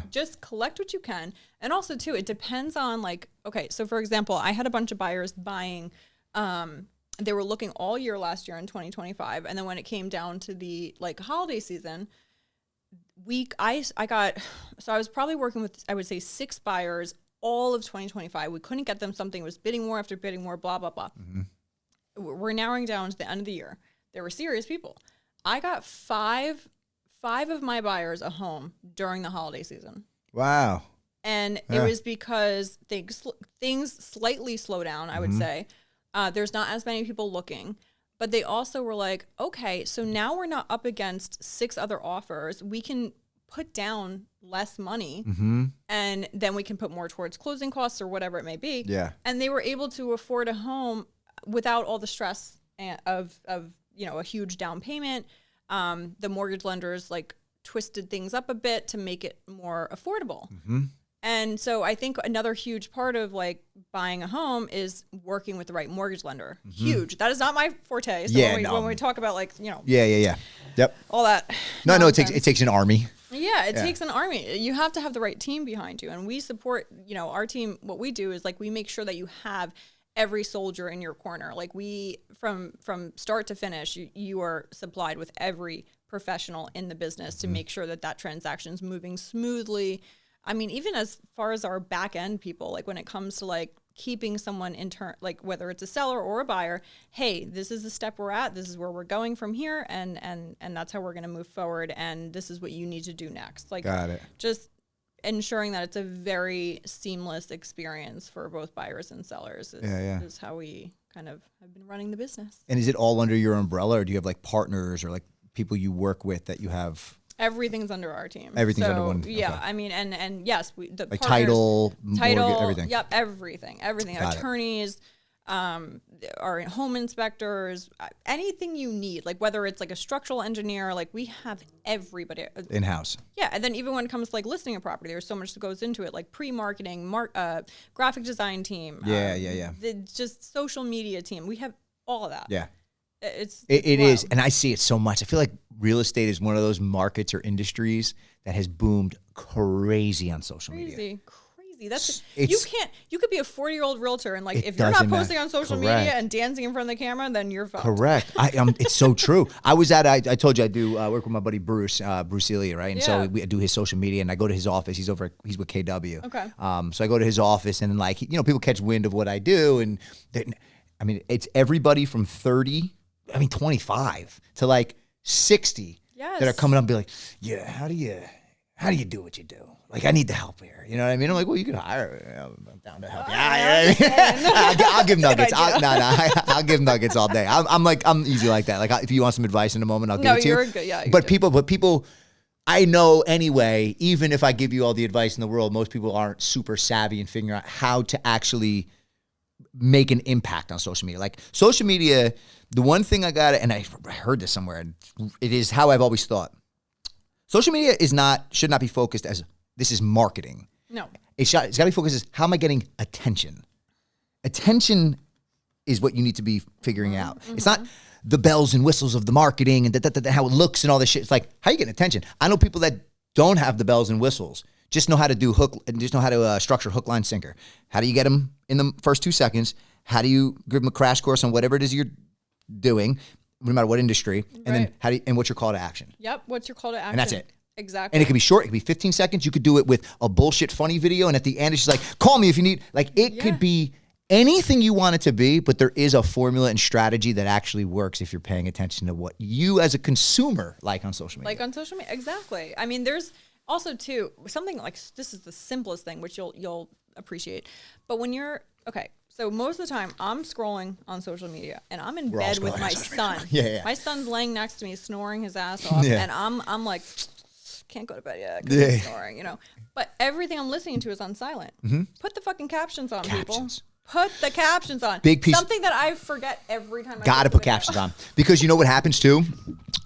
Just collect what you can. And also too, it depends on like, okay, so for example, I had a bunch of buyers buying, they were looking all year last year in 2025. And then when it came down to the like holiday season, I was probably working with, I would say 6 buyers all of 2025. We couldn't get them something. It was bidding more after bidding more, blah, blah, blah. We're narrowing down to the end of the year. They were serious people. I got five of my buyers a home during the holiday season. Wow. And it was because things slightly slow down, I would say. There's not as many people looking, but they also were like, okay, so now we're not up against 6 other offers. We can put down less money and then we can put more towards closing costs or whatever it may be. Yeah. And they were able to afford a home without all the stress of a huge down payment. The mortgage lenders like twisted things up a bit to make it more affordable. And so I think another huge part of like buying a home is working with the right mortgage lender. Huge. That is not my forte. So when we talk about like, Yep. all that. No, it takes an army. Yeah, it takes an army. You have to have the right team behind you. And we support, our team, what we do is like we make sure that you have every soldier in your corner. Like we, from start to finish, you are supplied with every professional in the business to make sure that transaction is moving smoothly. I mean, even as far as our back end people, like when it comes to like keeping someone like whether it's a seller or a buyer, hey, this is the step we're at. This is where we're going from here. And that's how we're going to move forward. And this is what you need to do next. Like, got it. Just ensuring that it's a very seamless experience for both buyers and sellers is how we kind of have been running the business. And is it all under your umbrella, or do you have like partners or like people you work with that you have? Everything's under our team. Everything's under one. Yeah, okay. I mean, and yes, the like title, mortgage, everything. Yep, everything. Got Attorneys, our home inspectors, anything you need. Like whether it's like a structural engineer, like we have everybody in house. Yeah, and then even when it comes to like listing a property, there's so much that goes into it, like pre-marketing, graphic design team. Just social media team. We have all of that. Yeah. It is, and I see it so much. I feel like real estate is one of those markets or industries that has boomed crazy on social media. Crazy. You could be a 40-year-old realtor and like if you're not posting on social media and dancing in front of the camera, then you're fucked. Correct. It's so true. I told you I do work with my buddy Bruce Elia, right? And so we do his social media, and I go to his office. He's with KW. Okay. So I go to his office, and then like people catch wind of what I do, and it's everybody from 25 to like 60 that are coming up and be like, yeah, how do how do you do what you do? Like, I need the help here. You know what I mean? I'm like, well, you could hire. I'm down to help you. I'll give nuggets. I'll give nuggets all day. I'm easy like that. Like, if you want some advice in a moment, I'll give it to you. You're good. Yeah. But people, I know anyway, even if I give you all the advice in the world, most people aren't super savvy in figuring out how to actually make an impact on social media. Like, social media, the one thing I got, and I heard this somewhere, and it is how I've always thought. Social media should not be focused as this is marketing. No. It's got to be focused as how am I getting attention? Attention is what you need to be figuring out. It's not the bells and whistles of the marketing and how it looks and all this shit. It's like, how are you getting attention? I know people that don't have the bells and whistles, just know how to do structure hook, line, sinker. How do you get them in the first 2 seconds? How do you give them a crash course on whatever it is you're doing, no matter what industry? And then and what's your call to action? Yep. What's your call to action? And that's it. Exactly. And it could be short. It could be 15 seconds. You could do it with a bullshit funny video. And at the end, it's just like, call me if you need. Like, it could be anything you want it to be, but there is a formula and strategy that actually works if you're paying attention to what you as a consumer like on social media. Like on social media. Exactly. I mean, there's also, too, something like this is the simplest thing, which you'll appreciate. But when you're, okay, so most of the time I'm scrolling on social media and I'm in bed with my son. My son's laying next to me, snoring his ass off. And I'm like, can't go to bed yet because I'm snoring, you know. But everything I'm listening to is on silent. Put the fucking captions on, people. Put the captions on. Big piece. Something that I forget every time. Gotta put captions on, because you know what happens too.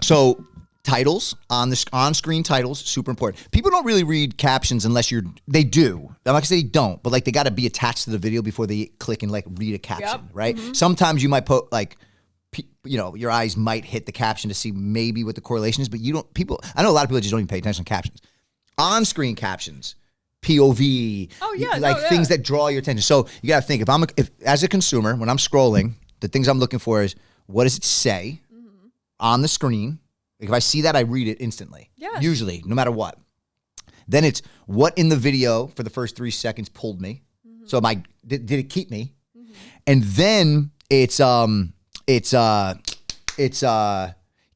So titles on-screen titles, super important. People don't really read captions unless they do. I'm not gonna say they don't, but like they got to be attached to the video before they click and like read a caption, right? Sometimes you might put like, you know, your eyes might hit the caption to see maybe what the correlation is, but I know a lot of people just don't even pay attention to captions. On-screen captions, POV, things that draw your attention. So you gotta think, if as a consumer, when I'm scrolling, the things I'm looking for is, what does it say on the screen? If I see that, I read it instantly. Yes. Usually, no matter what. Then it's what in the video for the first 3 seconds pulled me. So did it keep me? And then it's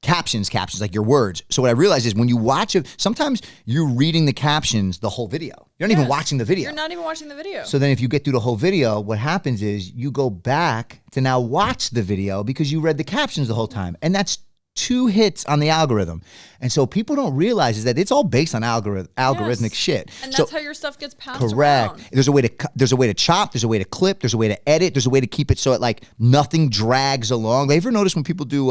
captions, like your words. So what I realized is when you watch it, sometimes you're reading the captions the whole video. You're not even watching the video. You're not even watching the video. So then if you get through the whole video, what happens is you go back to now watch the video because you read the captions the whole time. And that's 2 hits on the algorithm. And so people don't realize is that it's all based on algorithmic shit. And that's how your stuff gets passed around. There's a way to chop, there's a way to clip, there's a way to edit, there's a way to keep it so it like nothing drags along. Have you ever noticed when people do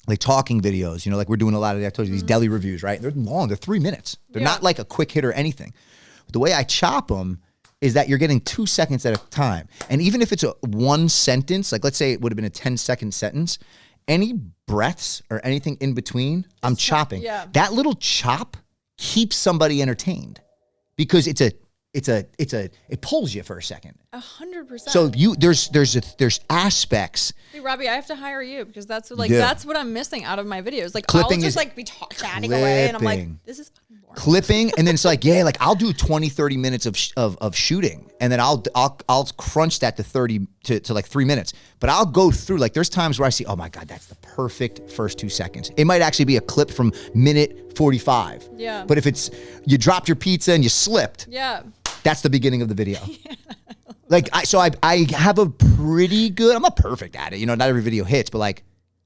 like talking videos, you know, like we're doing a lot of, I told you, these deli reviews, right? They're long, they're 3 minutes. They're not like a quick hit or anything. But the way I chop them is that you're getting 2 seconds at a time. And even if it's a one sentence, like let's say it would have been a 10-second sentence, any breaths or anything in between, I'm chopping. That little chop keeps somebody entertained because it pulls you for a second. 100%. So there's aspects. See, Robbie, I have to hire you because that's what I'm missing out of my videos. Like I'll just like be chatting away, and I'm like, this is boring. Clipping, and then it's like, like I'll do 20-30 minutes of shooting, and then I'll crunch that to 30 to like 3 minutes. But I'll go through, like there's times where I see, oh my God, that's the perfect first 2 seconds. It might actually be a clip from minute 45. Yeah. But if it's you dropped your pizza and you slipped. Yeah. That's the beginning of the video. Like, I have a pretty good, I'm not perfect at it. You know, not every video hits, but like,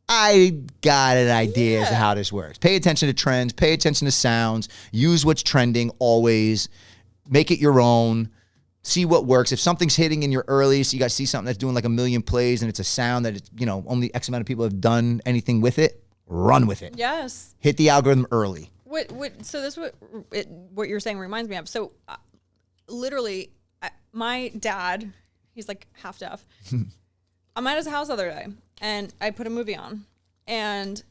I got an idea as to how this works. Pay attention to trends, pay attention to sounds, use what's trending always, make it your own, see what works. If something's hitting in your early, so you guys see something that's doing like 1 million plays and it's a sound that, you know, only X amount of people have done anything with it, run with it. Yes. Hit the algorithm early. So this what you're saying reminds me of. So literally, my dad, he's like half deaf. I'm at his house the other day, and I put a movie on, and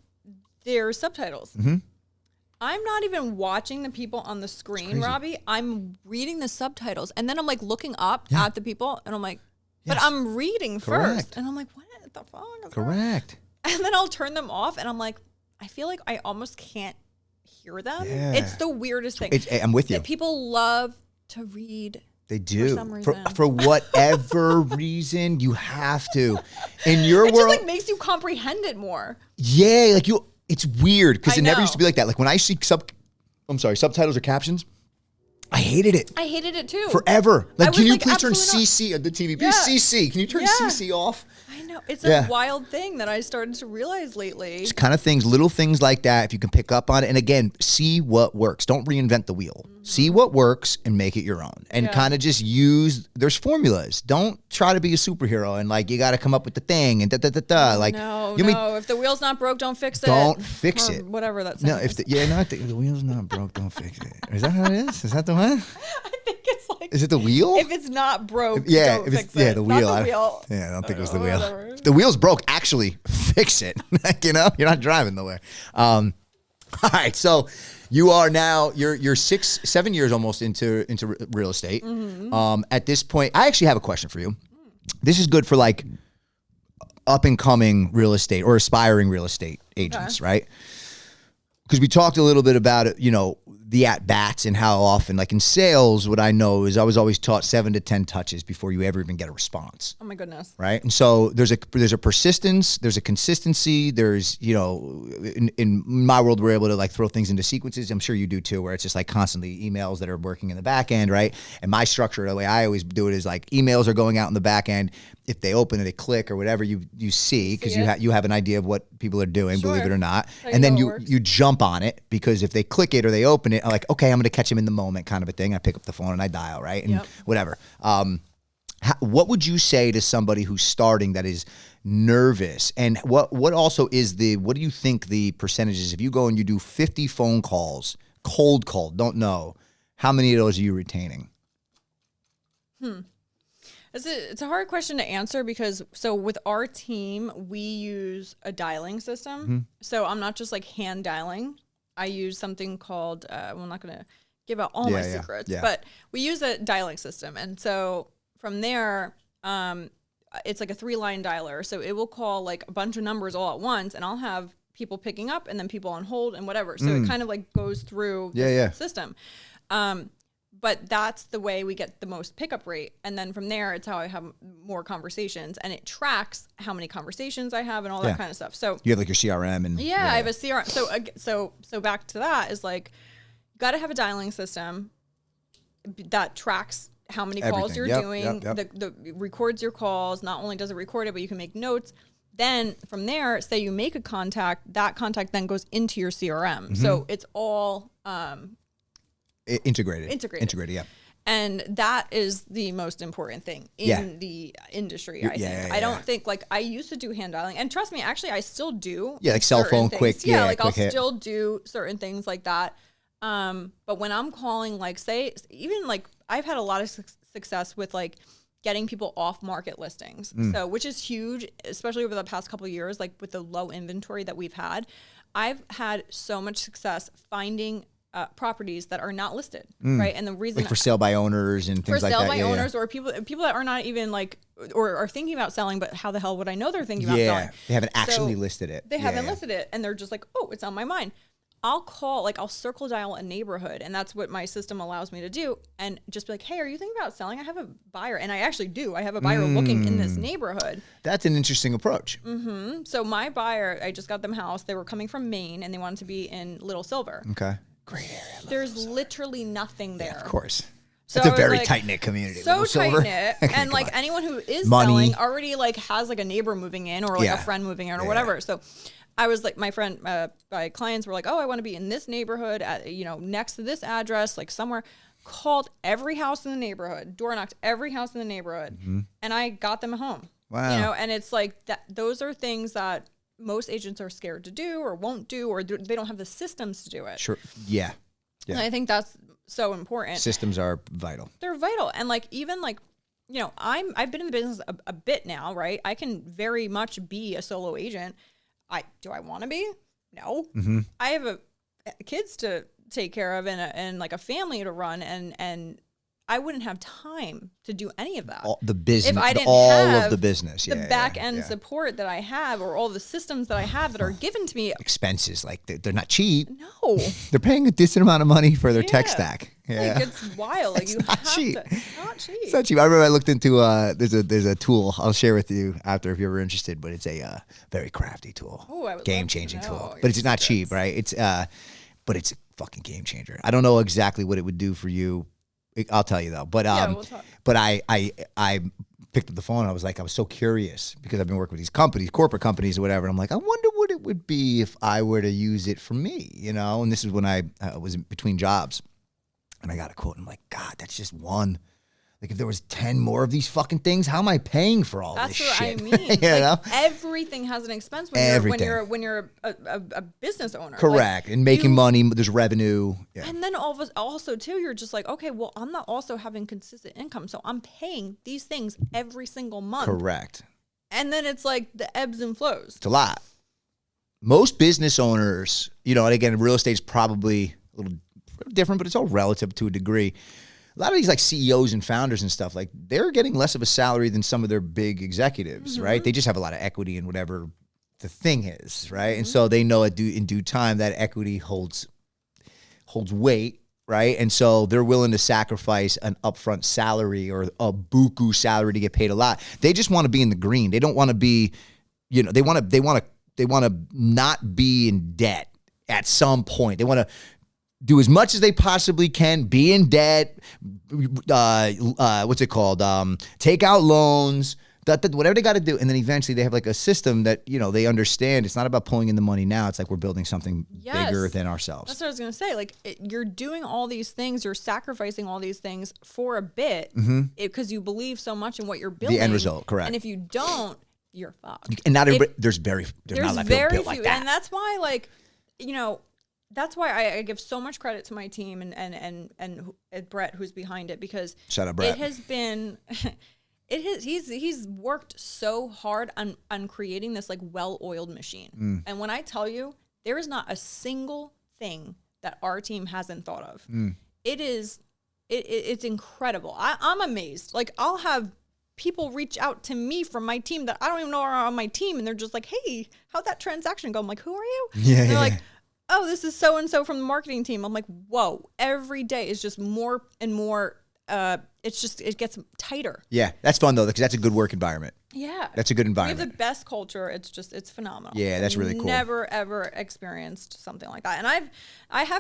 there's subtitles. I'm not even watching the people on the screen, Robbie. I'm reading the subtitles, and then I'm like looking up at the people, and I'm like, but I'm reading first, and I'm like, what the fuck is that? And then I'll turn them off, and I'm like, I feel like I almost can't hear them. It's the weirdest thing. I'm with you. People love to read. They do. For some reason. For whatever reason, you have to. In your world, it just like makes you comprehend it more. Yeah, like it's weird because it never used to be like that. Like when I see I'm sorry, subtitles or captions. I hated it. I hated it too. Forever. Like, can you please turn absolutely CC at the TV? Please CC. Can you turn CC off? I know. It's a wild thing that I started to realize lately. It's kind of things, little things like that, if you can pick up on it. And again, see what works. Don't reinvent the wheel. See what works and make it your own. And kind of just use, there's formulas. Don't try to be a superhero and like, you got to come up with the thing and da-da-da-da. Like, no. If the wheel's not broke, don't fix it. Don't fix it. Whatever that's. No, if the wheel's not broke, don't fix it. Is that how it is? Is that the one? I think it's like. Is it the wheel? If it's not broke, don't fix it. Yeah, the wheel. Not the wheel. I don't think it was the wheel. Whatever. If the wheel's broke, actually fix it. Like, you're not driving nowhere. All right, so you are now you're 6-7 years almost into real estate. At this point, I actually have a question for you. This is good for like up and coming real estate or aspiring real estate agents, right? Because we talked a little bit about it, the at-bats and how often, like in sales, what I know is I was always taught 7 to 10 touches before you ever even get a response. Oh my goodness. Right. And so there's a persistence, there's a consistency, there's, in my world, we're able to like throw things into sequences. I'm sure you do too, where it's just like constantly emails that are working in the back end. Right. And my structure, the way I always do it is like emails are going out in the back end. If they open it, they click or whatever you see, because you have an idea of what people are doing, believe it or not. And then you jump on it, because if they click it or they open it, I'm like, okay, I'm going to catch them in the moment kind of a thing. I pick up the phone and I dial, right? And whatever. What would you say to somebody who's starting that is nervous? And what also is what do you think the percentage is? If you go and you do 50 phone calls, cold call, don't know, how many of those are you retaining? It's a hard question to answer because with our team, we use a dialing system. So I'm not just like hand dialing. I use something called, I'm not going to give out all my secrets, but we use a dialing system. And so from there, it's like a 3-line dialer. So it will call like a bunch of numbers all at once, and I'll have people picking up and then people on hold and whatever. So it kind of like goes through the system. But that's the way we get the most pickup rate. And then from there, it's how I have more conversations. And it tracks how many conversations I have and all that kind of stuff. So you have like your CRM and... Yeah, I have a CRM. So back to that is like, you got to have a dialing system that tracks how many calls you're doing, the records your calls. Not only does it record it, but you can make notes. Then from there, say you make a contact, that contact then goes into your CRM. So it's all... Integrated, yeah. And that is the most important thing in the industry, I think. I don't think, like, I used to do hand dialing. And trust me, actually, I still do. Yeah, like cell phone, things. quick. Yeah, like I'll still do certain things like that. But when I'm calling, like, say, even, like, I've had a lot of success with, like, getting people off market listings. So, which is huge, especially over the past couple of years, like, with the low inventory that we've had. I've had so much success finding properties that are not listed, right? And the reason, like for sale by owners and things like that. For sale by owners, or people that are not even like, or are thinking about selling, but how the hell would I know they're thinking about selling? They haven't actually listed it. They haven't listed it, and they're just like, oh, it's on my mind. I'll circle dial a neighborhood, and that's what my system allows me to do, and just be like, hey, are you thinking about selling? I have a buyer, and I actually do. I have a buyer looking in this neighborhood. That's an interesting approach. So my buyer, I just got them a house. They were coming from Maine, and they wanted to be in Little Silver. Okay. Great area. There's literally nothing there. Yeah, of course. So it's a very tight-knit community. So tight-knit. And like anyone who is selling already like has like a neighbor moving in or like a friend moving in or whatever. So I was like, my clients were like, oh, I want to be in this neighborhood at, next to this address, like somewhere. Called every house in the neighborhood, door knocked every house in the neighborhood, and I got them a home. Wow. And it's like that. Those are things that most agents are scared to do or won't do, or they don't have the systems to do it. Sure. Yeah. And I think that's so important. Systems are vital. They're vital. And like, even like, I've been in the business a bit now, right? I can very much be a solo agent. Do I want to be? No. I have kids to take care of and like a family to run, and I wouldn't have time to do any of that. All the business, if I didn't have of the business, the back end support that I have, or all the systems that I have that are given to me. Expenses, like they're not cheap. No, they're paying a decent amount of money for their tech stack. Yeah, like it's wild. Like it's not cheap. It's not cheap. It's not cheap. I remember I looked into there's a tool I'll share with you after if you're ever interested, but it's a very crafty tool, game changing tool. But it's not cheap, right? It's but it's fucking game changer. I don't know exactly what it would do for you. I'll tell you though. But we'll talk. but I picked up the phone. I was so curious because I've been working with these companies, corporate companies or whatever. And I'm like, I wonder what it would be if I were to use it for me, And this is when I was in between jobs, and I got a quote. And I'm like, God, that's just one. Like if there was 10 more of these fucking things, how am I paying for all this shit? That's what I mean. Everything has an expense when you're a business owner. Correct. And making money, there's revenue. Yeah. And then also too, you're just like, okay, well, I'm not also having consistent income. So I'm paying these things every single month. Correct. And then it's like the ebbs and flows. It's a lot. Most business owners, and again, real estate's probably a little different, but it's all relative to a degree. A lot of these like CEOs and founders and stuff, like they're getting less of a salary than some of their big executives, right? They just have a lot of equity in whatever the thing is, right? And so they know in due time that equity holds weight, right? And so they're willing to sacrifice an upfront salary or a buku salary to get paid a lot. They just want to be in the green. They don't want to be, they want to not be in debt at some point. They want to do as much as they possibly can, be in debt, what's it called? Take out loans, whatever they got to do. And then eventually they have like a system that, they understand. It's not about pulling in the money now. It's like we're building something bigger than ourselves. That's what I was going to say. Like you're doing all these things, you're sacrificing all these things for a bit because you believe so much in what you're building. The end result, correct. And if you don't, you're fucked. And not everybody, there's not a lot of people built like that. And that's why that's why I give so much credit to my team and Brett, who's behind it, because shout out Brett. It has been, he's worked so hard on creating this like well-oiled machine. And when I tell you, there is not a single thing that our team hasn't thought of. It's incredible. I'm amazed. Like I'll have people reach out to me from my team that I don't even know are on my team, and they're just like, "Hey, how'd that transaction go?" I'm like, "Who are you?" Yeah, they're like, "Oh, this is so and so from the marketing team." I'm like, "Whoa!" Every day is just more and more. It gets tighter. Yeah, that's fun though, because that's a good work environment. Yeah, that's a good environment. We have the best culture. It's phenomenal. Yeah, that's really cool. Never ever experienced something like that. And I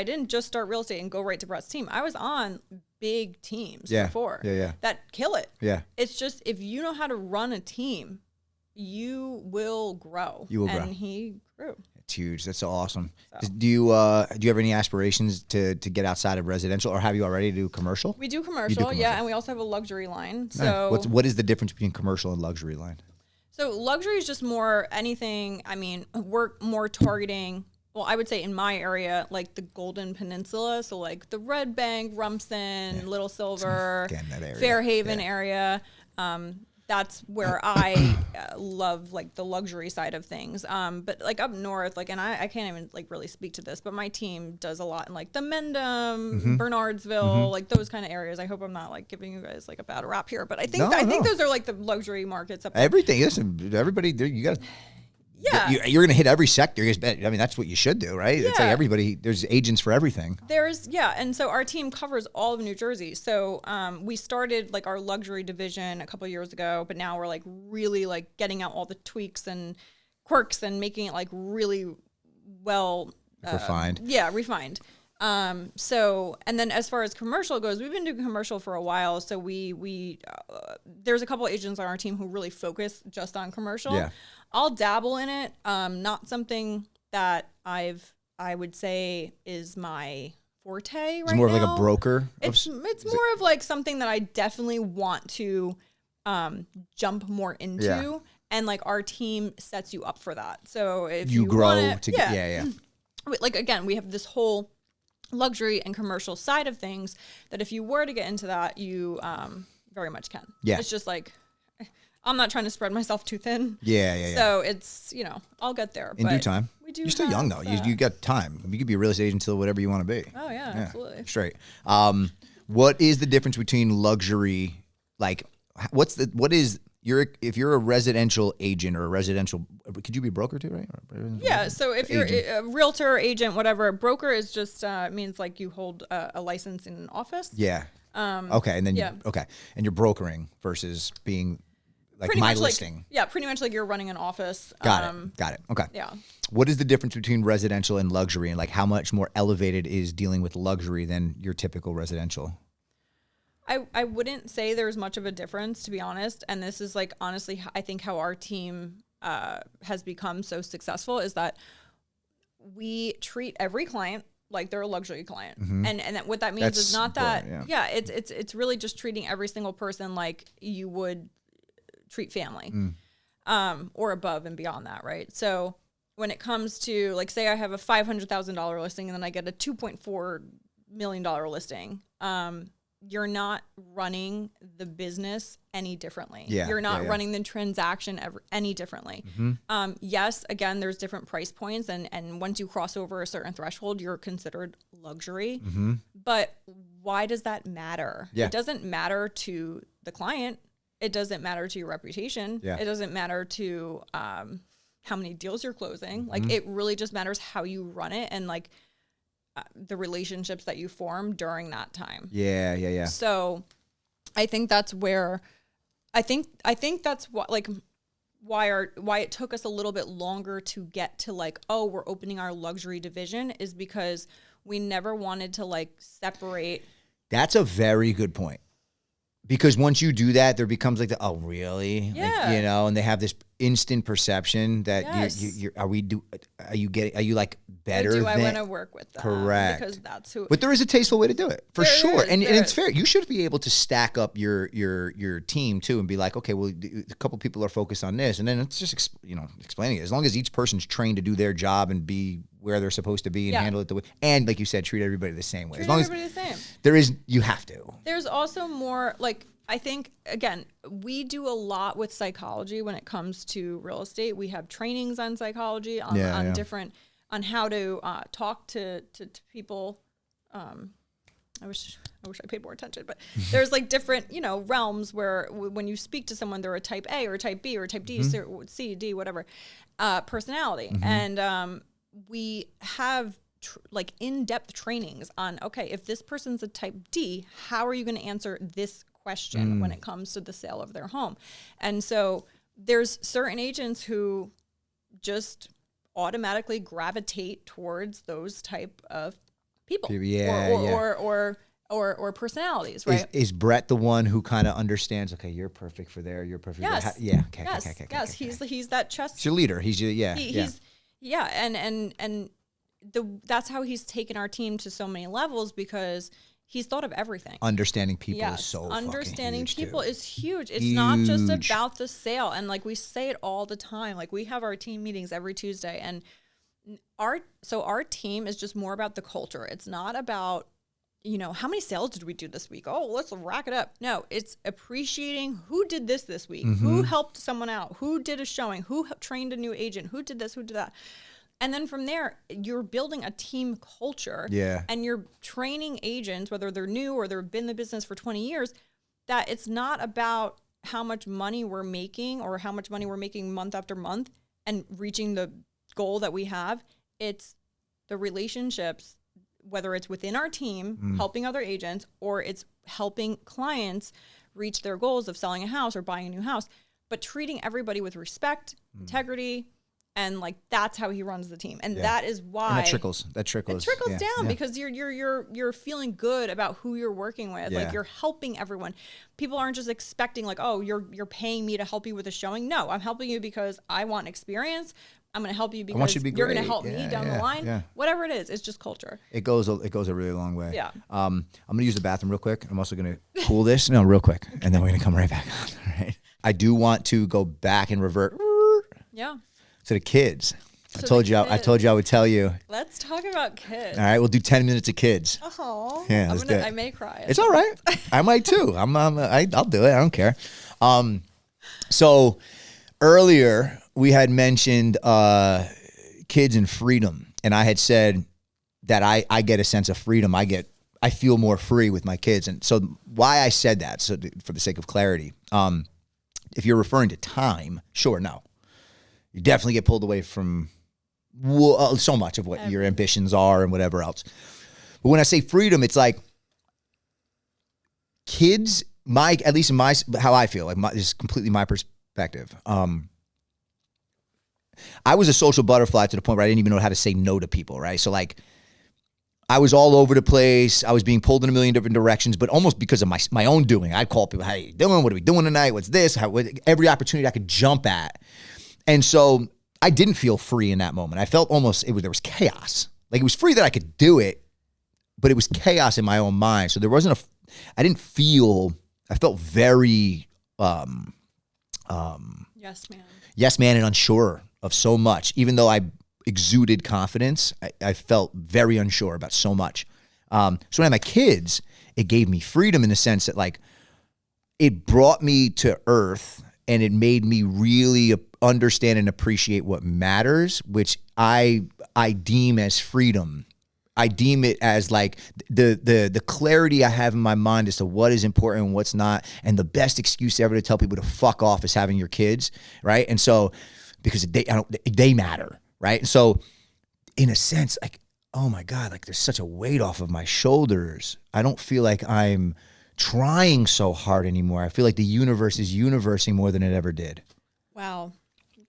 didn't just start real estate and go right to Brett's team. I was on big teams before. Yeah. That kill it. Yeah. It's just if you know how to run a team, you will grow. And he grew. It's huge. That's so awesome. So. Do you have any aspirations to get outside of residential, or have you already do commercial? We do commercial, yeah, and we also have a luxury line. Nice. So what is the difference between commercial and luxury line? So luxury is just more anything. I mean, we're more targeting. Well, I would say in my area, like the Golden Peninsula, so like the Red Bank, Rumson, Little Silver, Fairhaven area. That's where I love like the luxury side of things. But like up north, like, and I can't even like really speak to this, but my team does a lot in like the Mendham, Bernardsville, like those kind of areas. I hope I'm not like giving you guys like a bad rap here, but I think those are like the luxury markets up there. Everything. Listen, everybody, you got to. Yeah. You're going to hit every sector. I mean, that's what you should do, right? Yeah. It's like everybody, there's agents for everything. And so our team covers all of New Jersey. So we started like our luxury division a couple of years ago, but now we're like really like getting out all the tweaks and quirks and making it like really well refined. Refined. So, and then as far as commercial goes, we've been doing commercial for a while. So we there's a couple of agents on our team who really focus just on commercial. Yeah. I'll dabble in it. Not something that I would say is my forte right now. It's more of like a broker. It's more of like something that I definitely want to jump more into. Yeah. And like our team sets you up for that. So if you grow yeah. Like again, we have this whole luxury and commercial side of things that if you were to get into that, you very much can. Yeah. It's just like, I'm not trying to spread myself too thin. Yeah. So it's, I'll get there. In due time. You're still young though. You got time. You could be a real estate agent until whatever you want to be. Oh yeah, absolutely. Straight. What is the difference between luxury? Like, if you're a residential agent or a residential, could you be a broker too, right? Yeah. So if you're a realtor, agent, whatever, broker is just means like you hold a license in an office. Yeah. Okay. And then, okay. And you're brokering versus being like pretty my much listing. Pretty much like you're running an office. Got it. Okay. Yeah. What is the difference between residential and luxury, and like how much more elevated is dealing with luxury than your typical residential? I wouldn't say there's much of a difference, to be honest. And this is like, honestly, I think how our team has become so successful is that we treat every client like they're a luxury client. And what that means is not that, it's really just treating every single person like you would treat family, or above and beyond that, right? So when it comes to, like, say I have a $500,000 listing and then I get a $2.4 million listing, you're not running the business any differently. You're not running the transaction any differently. Yes, again, there's different price points, and once you cross over a certain threshold, you're considered luxury. But why does that matter? It doesn't matter to the client. It doesn't matter to your reputation. It doesn't matter to how many deals you're closing. Like, it really just matters how you run it, and like the relationships that you form during that time. So I think that's where I think that's what, like, why it took us a little bit longer to get to, like, oh, we're opening our luxury division, is because we never wanted to, like, separate. That's a very good point. Because once you do that, there becomes like oh, really? Like, you know, and they have this instant perception that are you like better? Or do I want to work with them? Correct. Because that's who. But there is a tasteful way to do it, for sure. And it's fair. You should be able to stack up your team too, and be like, okay, well, a couple people are focused on this, and then it's just explaining it. As long as each person's trained to do their job and be where they're supposed to be and handle it the way, and like you said, treat everybody the same way. Treat everybody the same. There is, you have to. There's also more, like, I think, again, we do a lot with psychology when it comes to real estate. We have trainings on psychology, on different, on how to talk to people. I wish I paid more attention, but there's like different, realms where when you speak to someone, they're a type A or a type B or a type D, C, D, whatever, personality. And we have like in-depth trainings on, okay, if this person's a type D, how are you going to answer this question when it comes to the sale of their home? And so there's certain agents who just automatically gravitate towards those type of people, or personalities, right? Is Brett the one who kind of understands, okay, you're perfect for there, you're perfect for there? Yeah. Okay. Yes. He's that chess. He's your leader. He's that's how he's taken our team to so many levels, because he's thought of everything. Understanding people is so understanding fucking huge people too. is huge. It's not just about the sale. And like, we say it all the time. Like, we have our team meetings every Tuesday, and our team is just more about the culture. It's not about, how many sales did we do this week? Oh, let's rack it up. No, it's appreciating who did this week, who helped someone out, who did a showing, who trained a new agent, who did this, who did that. And then from there, you're building a team culture. And you're training agents, whether they're new or they've been in the business for 20 years, that it's not about how much money we're making or how much money we're making month after month and reaching the goal that we have. It's the relationships, whether it's within our team, helping other agents, or it's helping clients reach their goals of selling a house or buying a new house, but treating everybody with respect, integrity. And like, that's how he runs the team. And that is why. And that trickles. It trickles down because you're feeling good about who you're working with. Like, you're helping everyone. People aren't just expecting like, oh, you're paying me to help you with a showing. No, I'm helping you because I want experience. I'm going to help you because you're going to help me down the line. Yeah. Whatever it is, it's just culture. It goes a really long way. Yeah. I'm going to use the bathroom real quick. I'm also going to cool this. No, real quick. And then we're going to come right back on. All right. I do want to go back and revert. Yeah. To the kids. I told you I would tell you. Let's talk about kids. All right, we'll do 10 minutes of kids. Oh. Yeah, I may cry. It's all right. I might too. I'll do it. I don't care. So earlier we had mentioned kids and freedom, and I had said that I get a sense of freedom. I feel more free with my kids, and so why I said that, so for the sake of clarity, if you're referring to time, sure, no. You definitely get pulled away from so much of what your ambitions are and whatever else. But when I say freedom, it's like kids, at least in how I feel, like this is completely my perspective. I was a social butterfly to the point where I didn't even know how to say no to people, right? So like I was all over the place. I was being pulled in a million different directions, but almost because of my own doing. I'd call people, how you doing? What are we doing tonight? What's this? Every opportunity I could jump at. And so I didn't feel free in that moment. I felt almost, there was chaos. Like it was free that I could do it, but it was chaos in my own mind. So there wasn't I felt very, yes, man, and unsure of so much. Even though I exuded confidence, I felt very unsure about so much. So when I had my kids, it gave me freedom in the sense that like it brought me to earth and it made me really understand and appreciate what matters, which I deem as freedom. I deem it as like the clarity I have in my mind as to what is important and what's not. And the best excuse ever to tell people to fuck off is having your kids, right? And so because they matter, right? And so in a sense, like, oh my God, like there's such a weight off of my shoulders. I don't feel like I'm trying so hard anymore. I feel like the universe is universing more than it ever did. Wow.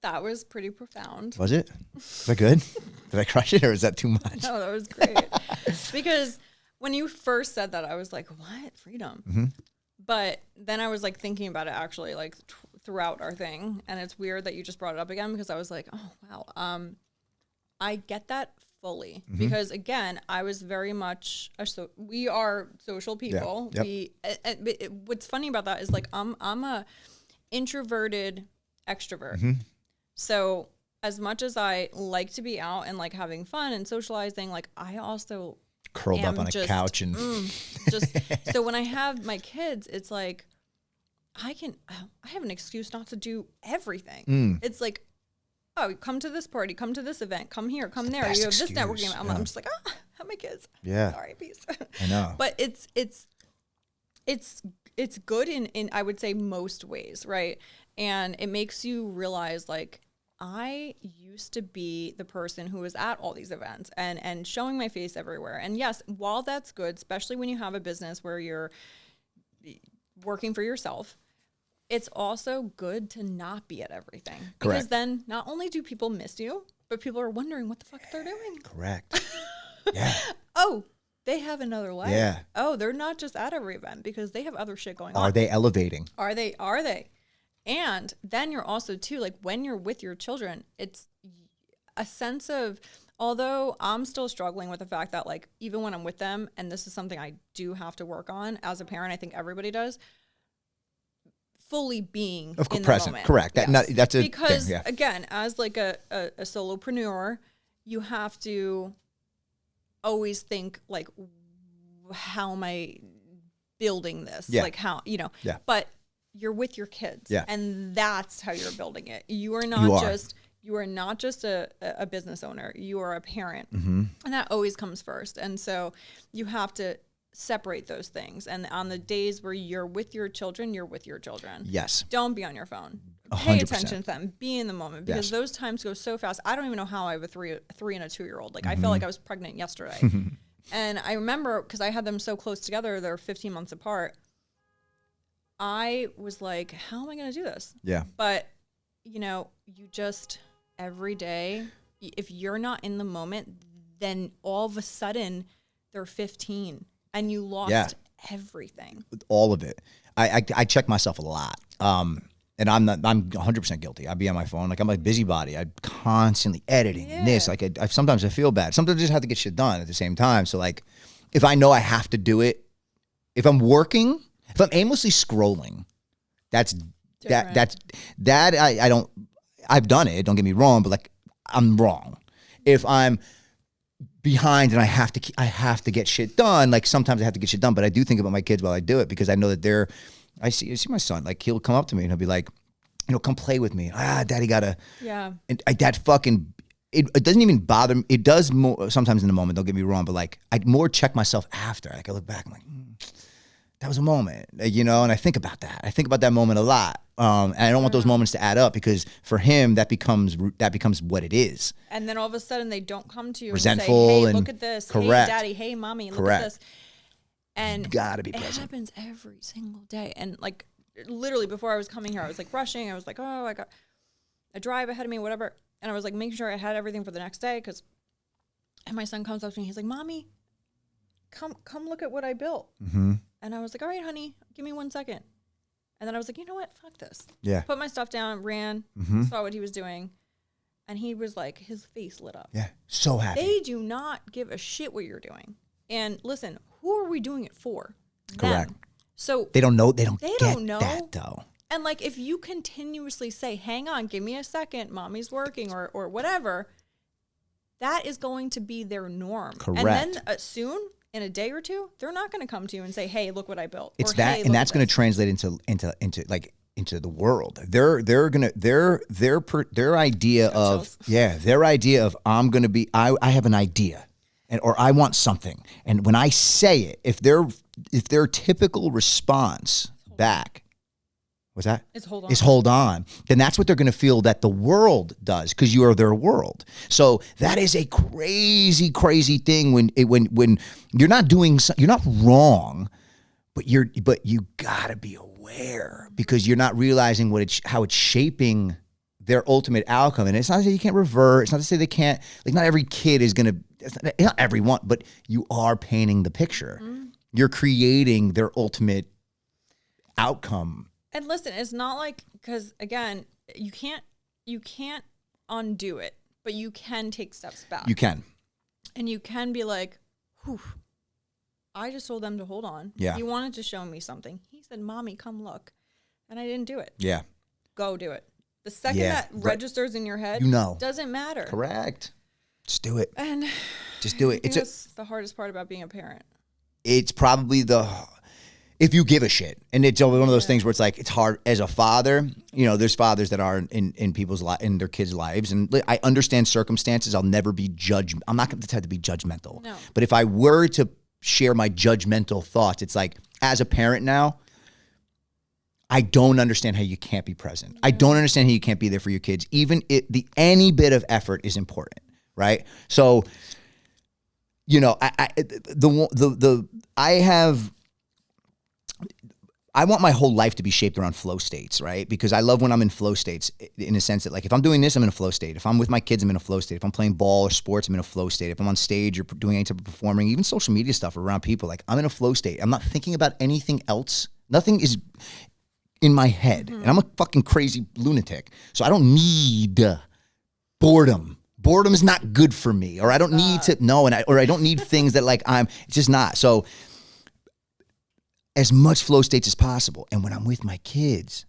That was pretty profound. Was it? Was that good? Did I crush it or is that too much? No, that was great. Because when you first said that, I was like, what? Freedom. Mm-hmm. But then I was like thinking about it actually like throughout our thing. And it's weird that you just brought it up again because I was like, oh, wow. I get that fully because again, I was very much, we are social people. Yeah. Yep. What's funny about that is like, I'm a introverted extrovert. Mm-hmm. So as much as I like to be out and like having fun and socializing, like I also curled up on a couch and so when I have my kids, it's like, I have an excuse not to do everything. It's like, oh, come to this party, come to this event, come here, come there. You have this networking event. I'm just like, I have my kids. Yeah. Sorry, peace. I know. But it's good in I would say most ways, right? And it makes you realize like I used to be the person who was at all these events and showing my face everywhere. And yes, while that's good, especially when you have a business where you're working for yourself, it's also good to not be at everything. Correct. Because then not only do people miss you, but people are wondering what the fuck they're doing. Correct. Yeah. Oh, they have another life. Yeah. Oh, they're not just at every event because they have other shit going on. Are they elevating? Are they? And then you're also too, like when you're with your children, it's a sense of, although I'm still struggling with the fact that like, even when I'm with them, and this is something I do have to work on as a parent, I think everybody does, fully being in the moment. Correct. Yes. That's a because thing, yeah. Again, as like a solopreneur, you have to always think like, how am I building this? Yeah. Like how, yeah. But you're with your kids, yeah. and that's how you're building it. You are not just a business owner. You are a parent, and that always comes first. And so you have to separate those things. And on the days where you're with your children, you're with your children. Yes. Don't be on your phone. 100%. Pay attention to them. Be in the moment because Yes. those times go so fast. I don't even know how I have a three and a 2-year-old. Like I felt like I was pregnant yesterday. And I remember because I had them so close together, they're 15 months apart. I was like, how am I going to do this? Yeah. But, you just every day, if you're not in the moment, then all of a sudden they're 15 and you lost everything. All of it. I check myself a lot. And I'm 100% guilty. I'd be on my phone. Like I'm a busybody. I'm constantly editing and this. Like sometimes I feel bad. Sometimes I just have to get shit done at the same time. So like, if I know I have to do it, if I'm working, if I'm aimlessly scrolling, that's different. I've done it. Don't get me wrong, but like I'm wrong. If I'm behind and I have to get shit done, like sometimes I have to get shit done, but I do think about my kids while I do it because I know that I see my son, like he'll come up to me and he'll be like, come play with me. Daddy gotta. Yeah. And that fucking, it doesn't even bother me. It does more sometimes in the moment, don't get me wrong, but like I more check myself after. Like I look back, I'm like, that was a moment, and I think about that. I think about that moment a lot. And I don't want those moments to add up because for him, that becomes what it is. And then all of a sudden they don't come to you resentful and say, hey, look at this. Correct. Hey, daddy. Hey, mommy, look at this. And you gotta be present. It happens every single day. And like literally before I was coming here, I was like rushing. I was like, oh, I got a drive ahead of me, whatever. And I was like making sure I had everything for the next day. And my son comes up to me. He's like, Mommy, come look at what I built. Mm-hmm. And I was like, all right, honey, give me 1 second. And then I was like, you know what? Fuck this. Yeah. Put my stuff down, ran, saw what he was doing. And he was like, his face lit up. Yeah. So happy. They do not give a shit what you're doing. And listen, who are we doing it for? Correct. Them. So they don't know. They don't get know that though. And like, if you continuously say, hang on, give me a second, mommy's working or whatever, that is going to be their norm. Correct. And then soon, in a day or two, they're not going to come to you and say, hey, look what I built. It's or, that, hey, and that's going to translate into the world. Their idea of their idea of I'm going to be I have an idea, or I want something, and when I say it, if their typical response back, what's that? Is hold on. Then that's what they're going to feel that the world does, because you are their world. So that is a crazy, crazy thing when you're not doing, you're not wrong, but you gotta be aware, because you're not realizing how it's shaping their ultimate outcome. And it's not to say you can't revert. It's not to say they can't. Like, not every kid is gonna. Not everyone, but you are painting the picture. You're creating their ultimate outcome. And listen, it's not like, because again, you can't undo it, but you can take steps back. You can. And you can be like, whew, I just told them to hold on. Yeah. He wanted to show me something. He said, Mommy, come look. And I didn't do it. Yeah. Go do it. The second that registers in your head, doesn't matter. Correct. Just do it. And just do it. It's the hardest part about being a parent. It's probably if you give a shit. And it's one of those things where it's like, it's hard as a father. You know, there's fathers that are in people's in their kids' lives. And I understand circumstances. I'll never be I'm not going to try to be judgmental. No. But if I were to share my judgmental thoughts, it's like, as a parent now, I don't understand how you can't be present. Yeah. I don't understand how you can't be there for your kids. Even any bit of effort is important, right? So, you know, I want my whole life to be shaped around flow states, right? Because I love when I'm in flow states, in a sense that, like, if I'm doing this, I'm in a flow state. If I'm with my kids, I'm in a flow state. If I'm playing ball or sports, I'm in a flow state. If I'm on stage or doing any type of performing, even social media stuff around people, like, I'm in a flow state. I'm not thinking about anything else. Nothing is in my head. And I'm a fucking crazy lunatic. So I don't need boredom. Boredom is not good for me. Or I don't need to, or I don't need things that, like, it's just not. So as much flow states as possible. And when I'm with my kids,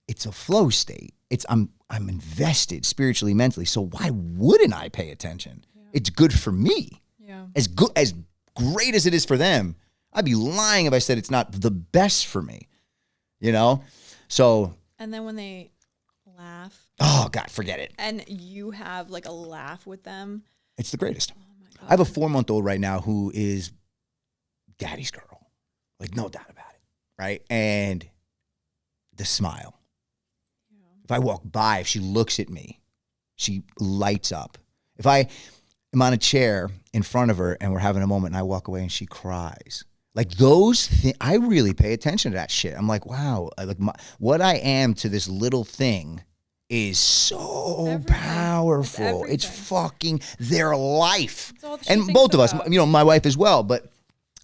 it's a flow state. I'm invested spiritually, mentally. So why wouldn't I pay attention? Yeah. It's good for me. Yeah. As great as it is for them, I'd be lying if I said it's not the best for me. You know? So. And then when they laugh. Oh God, forget it. And you have like a laugh with them. It's the greatest. Oh my God. I have a 4-month-old right now who is daddy's girl. Like, no doubt about it, right? And the smile. Yeah. If I walk by, if she looks at me, she lights up. If I am on a chair in front of her and we're having a moment and I walk away and she cries. Like, those things, I really pay attention to that shit. I'm like, wow, what I am to this little thing is so powerful. It's fucking their life. And both of us, you know, my wife as well, but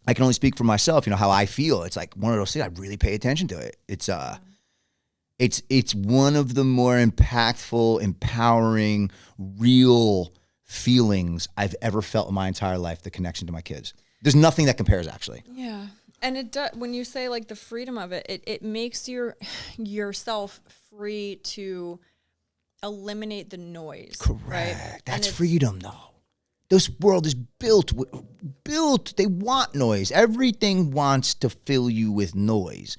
I can only speak for myself, you know, how I feel. It's like one of those things, I really pay attention to it. It's one of the more impactful, empowering, real feelings I've ever felt in my entire life, the connection to my kids. There's nothing that compares, actually. Yeah. And it does, when you say like the freedom of it, it makes yourself free to eliminate the noise. Correct. Right? That's freedom, though. This world is built, they want noise. Everything wants to fill you with noise.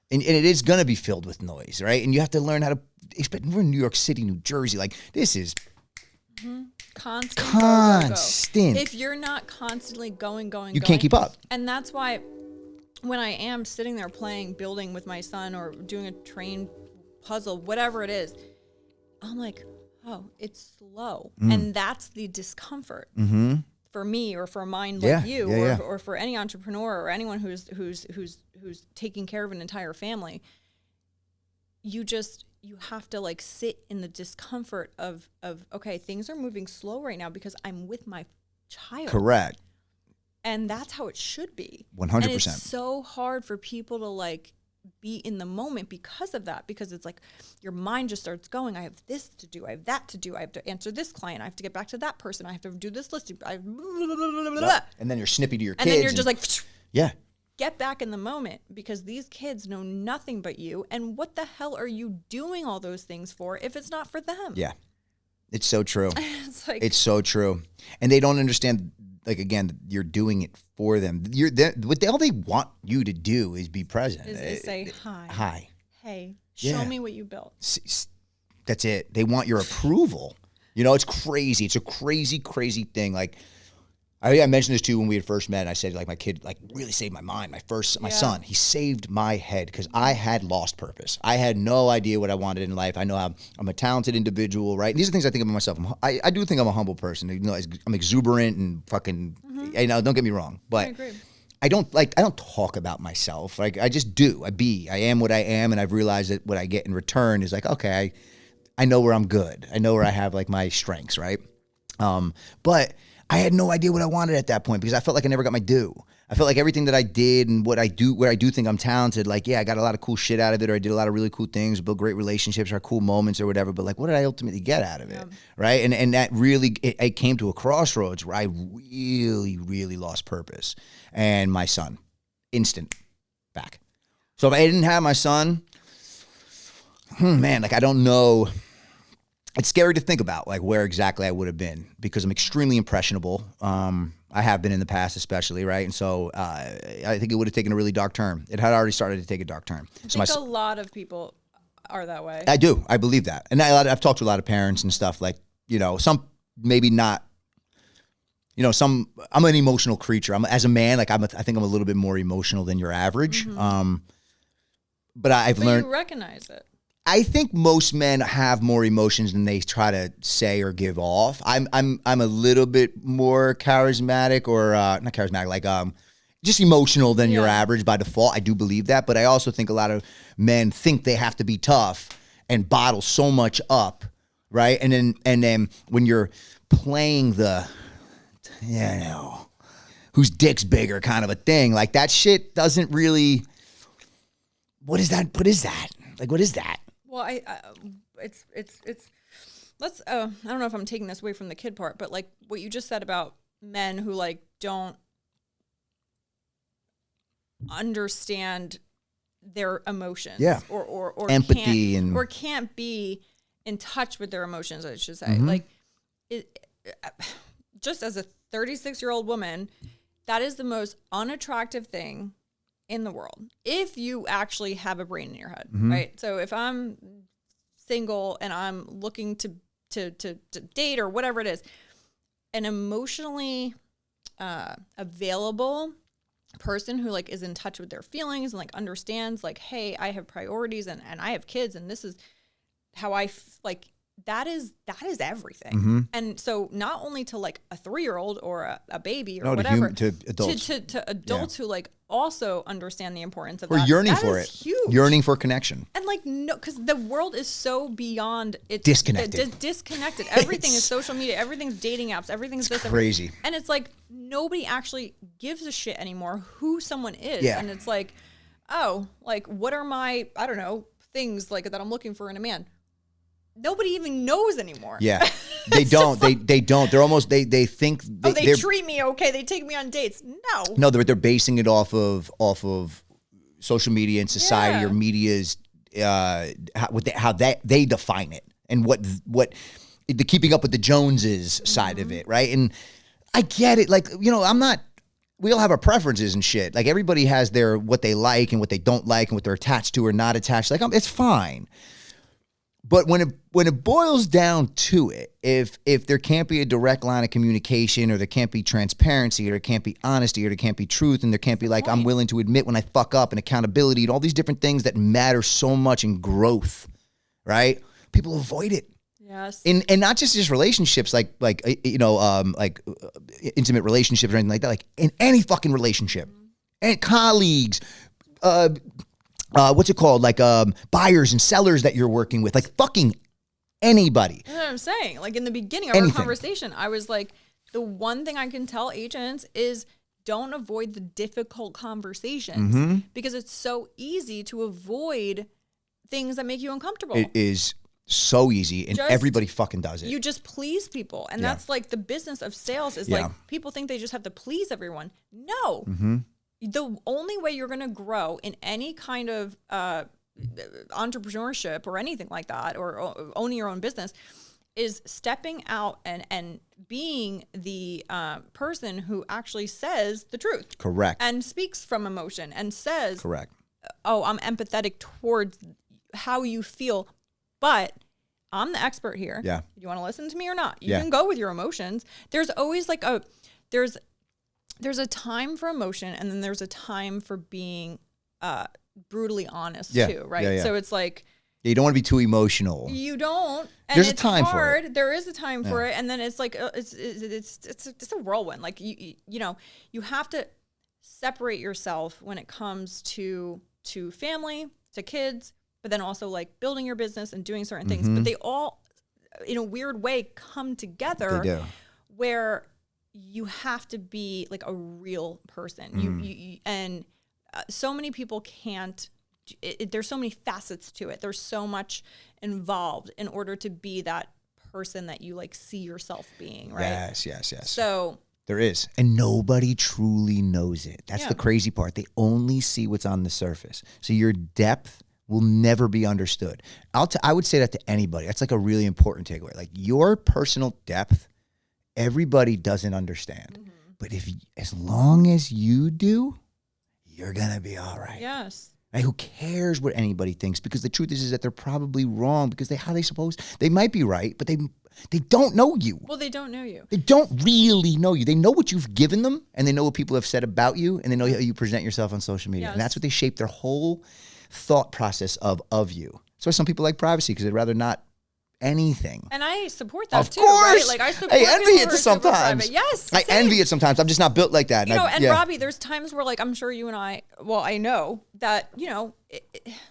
And it is going to be filled with noise, right? And you have to learn how to, we're in New York City, New Jersey. Like, this is constant. Go. If you're not constantly going, you can't keep up. And that's why when I am sitting there playing, building with my son or doing a train puzzle, whatever it is, I'm like, oh, it's slow. And that's the discomfort for me or for a mind like you or for any entrepreneur or anyone who's taking care of an entire family. you have to like sit in the discomfort of okay, things are moving slow right now because I'm with my child. Correct. And that's how it should be. 100%. And it's so hard for people to like be in the moment because of that, because it's like your mind just starts going, I have this to do, I have that to do, I have to answer this client, I have to get back to that person, I have to do this listing, and then you're snippy to your kids. And then you're just like, yeah. Get back in the moment, because these kids know nothing but you. And what the hell are you doing all those things for if it's not for them? Yeah. It's so true. It's so true. And they don't understand, like, again, you're doing it for them. All they want you to do is be present. Is say hi. Hi. Hey, show me what you built. That's it. They want your approval. You know, it's crazy. It's a crazy, crazy thing. Like, I mentioned this to you when we had first met. And I said, like, my kid, like, really saved my mind. My son, he saved my head because I had lost purpose. I had no idea what I wanted in life. I know I'm a talented individual, right? And these are things I think about myself. I do think I'm a humble person. You know, I'm exuberant and fucking, you know, don't get me wrong. But I agree. I don't talk about myself. Like, I just do. I am what I am. And I've realized that what I get in return is like, okay, I know where I'm good. I know where I have like my strengths, right? But I had no idea what I wanted at that point because I felt like I never got my due. I felt like everything that I did and what I do, where I do think I'm talented, like, yeah, I got a lot of cool shit out of it, or I did a lot of really cool things, built great relationships or cool moments or whatever. But like, what did I ultimately get out of it? Right. And that really, it came to a crossroads where I really, really lost purpose. And my son, instant back. So if I didn't have my son, man, like, I don't know. It's scary to think about, like, where exactly I would have been because I'm extremely impressionable. I have been in the past, especially, right? And so I think it would have taken a really dark turn. It had already started to take a dark turn. I think a lot of people are that way. I do. I believe that. And I've talked to a lot of parents and stuff, like, you know, some maybe not, you know, I'm an emotional creature. As a man, like, I think I'm a little bit more emotional than your average. But I've learned. You recognize it. I think most men have more emotions than they try to say or give off. I'm a little bit more charismatic, or not charismatic, like just emotional than your average by default. I do believe that, but I also think a lot of men think they have to be tough and bottle so much up, right? And then when you're playing the, you know, whose dick's bigger kind of a thing, like, that shit doesn't really. What is that? What is that? Like, what is that? Well, it's let's, I don't know if I'm taking this away from the kid part, but like what you just said about men who like don't understand their emotions, or empathy can't be in touch with their emotions, I should say. Like, just as a 36-year-old woman, that is the most unattractive thing in the world, if you actually have a brain in your head, right? So if I'm single and I'm looking to date or whatever it is, an emotionally available person who like is in touch with their feelings and like understands, like, hey, I have priorities and I have kids and this is how I like. That is everything. And so not only to like a 3-year-old or a baby or whatever, to adults, to adults who like also understand the importance of or that. yearning that for is it, huge. yearning for connection. And like, no, because the world is so beyond it's disconnected. Disconnected. Everything is social media. Everything's dating apps. Everything's this. Crazy. And it's like nobody actually gives a shit anymore who someone is. Yeah. And it's like, oh, like, what are my, I don't know, things like that I'm looking for in a man? Nobody even knows anymore. Yeah, they don't. They don't. They're almost. They think. They treat me okay. They take me on dates. No, they're basing it off of social media and society or media's how they define it and what the keeping up with the Joneses side of it, right? And I get it. Like, you know, I'm not. We all have our preferences and shit. Like, everybody has their what they like and what they don't like and what they're attached to or not attached. Like, it's fine. But when it boils down to it, if there can't be a direct line of communication, or there can't be transparency, or there can't be honesty, or there can't be truth, and there can't be like, I'm willing to admit when I fuck up, and accountability and all these different things that matter so much in growth, right? People avoid it. Yes. And not just relationships, like you know, like intimate relationships or anything like that. Like, in any fucking relationship, and colleagues, what's it called? Like buyers and sellers that you're working with, like fucking anybody. That's what I'm saying. Like in the beginning of our conversation, I was like, the one thing I can tell agents is don't avoid the difficult conversations because it's so easy to avoid things that make you uncomfortable. It is so easy, and everybody fucking does it. You just please people, and that's like the business of sales is like people think they just have to please everyone. No. The only way you're going to grow in any kind of entrepreneurship or anything like that, or owning your own business, is stepping out and being the person who actually says the truth. Correct. And speaks from emotion and says, correct. Oh, I'm empathetic towards how you feel, but I'm the expert here. Yeah. You want to listen to me or not? You can go with your emotions. There's always like there's a time for emotion, and then there's a time for being brutally honest too, right? Yeah. So it's like, you don't want to be too emotional. You don't. And there's it's a time hard. for it. There is a time for it, and then it's like it's a whirlwind. Like you know, you have to separate yourself when it comes to family, to kids, but then also like building your business and doing certain things. But they all, in a weird way, come together. They do. Where you have to be like a real person. You and so many people can't. There's so many facets to it. There's so much involved in order to be that person that you like see yourself being, right? Yes. So there is, and nobody truly knows it. That's the crazy part. They only see what's on the surface. So your depth will never be understood. I would say that to anybody. That's like a really important takeaway. Like your personal depth, everybody doesn't understand. But as long as you do, you're gonna be all right. Yes. Right? Who cares what anybody thinks? Because the truth is that they're probably wrong. Because they might be right, but they don't know you. Well, they don't know you. They don't really know you. They know what you've given them, and they know what people have said about you, and they know how you present yourself on social media. And that's what they shape their whole thought process of you. That's why some people like privacy, because they'd rather not anything. And I support that too. Of course. Right? Like I support I envy it sometimes. Yes. I envy it sometimes. I'm just not built like that. You know, and Robbie, there's times where like I'm sure you and I know that, you know,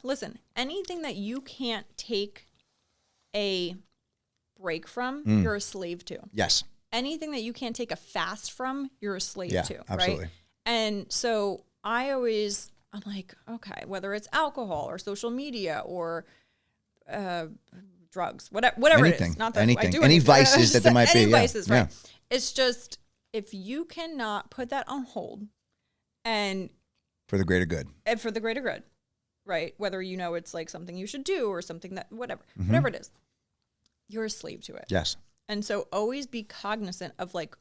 listen, anything that you can't take a break from, you're a slave to. Yes. Anything that you can't take a fast from, you're a slave to. Absolutely. Right? And so I'm like, okay, whether it's alcohol or social media or drugs, whatever anything, it is. Not that anything. I do any anything. vices that there might be. Any vices, right? It's just, if you cannot put that on hold and for the greater good. Right? Whether you know it's like something you should do or something that, whatever it is, you're a slave to it. Yes. And so always be cognizant of like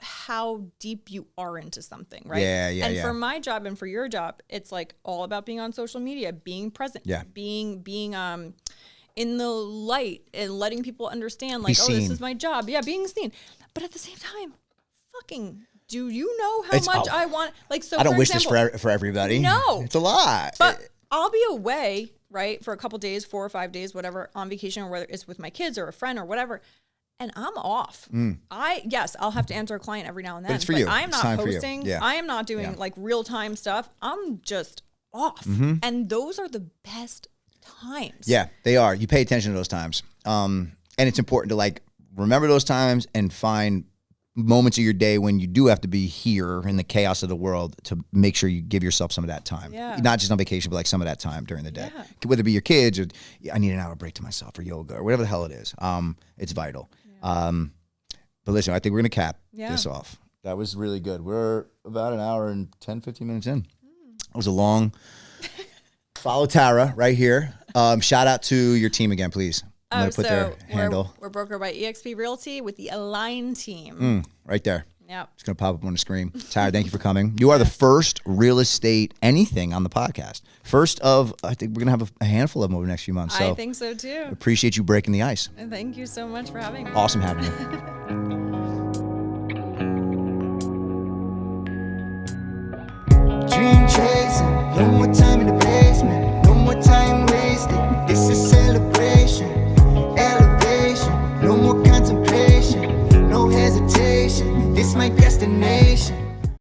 how deep you are into something, right? Yeah. And for my job and for your job, it's like all about being on social media, being present, being in the light and letting people understand like, oh, this is my job. Yeah, being seen. But at the same time, fucking, do you know how much I want? Like, so I don't for wish example, this for everybody. No. It's a lot. But I'll be away, right, for a couple days, 4 or 5 days, whatever, on vacation, or whether it's with my kids or a friend or whatever. And I'm off. I'll have to answer a client every now and then. But it's for you. I'm it's not posting. I am not doing like real time stuff. I'm just off. And those are the best times. Yeah, they are. You pay attention to those times. And it's important to like remember those times and find moments of your day when you do have to be here in the chaos of the world to make sure you give yourself some of that time. Yeah. Not just on vacation, but like some of that time during the day. Yeah. Whether it be your kids or I need an hour break to myself or yoga or whatever the hell it is. It's vital. Yeah. But listen, I think we're going to cap this off. That was really good. We're about an hour and 10, 15 minutes in. It was a long... Follow Tara right here. Shout out to your team again, please. I'm going to put their handle. We're brokered by eXp Realty with the Align team. Right there. Yep. It's going to pop up on the screen. Tara, thank you for coming. You are the first real estate anything on the podcast. First of, I think we're going to have a handful of them over the next few months. So I think so too. Appreciate you breaking the ice. And thank you so much for having me. Awesome having you.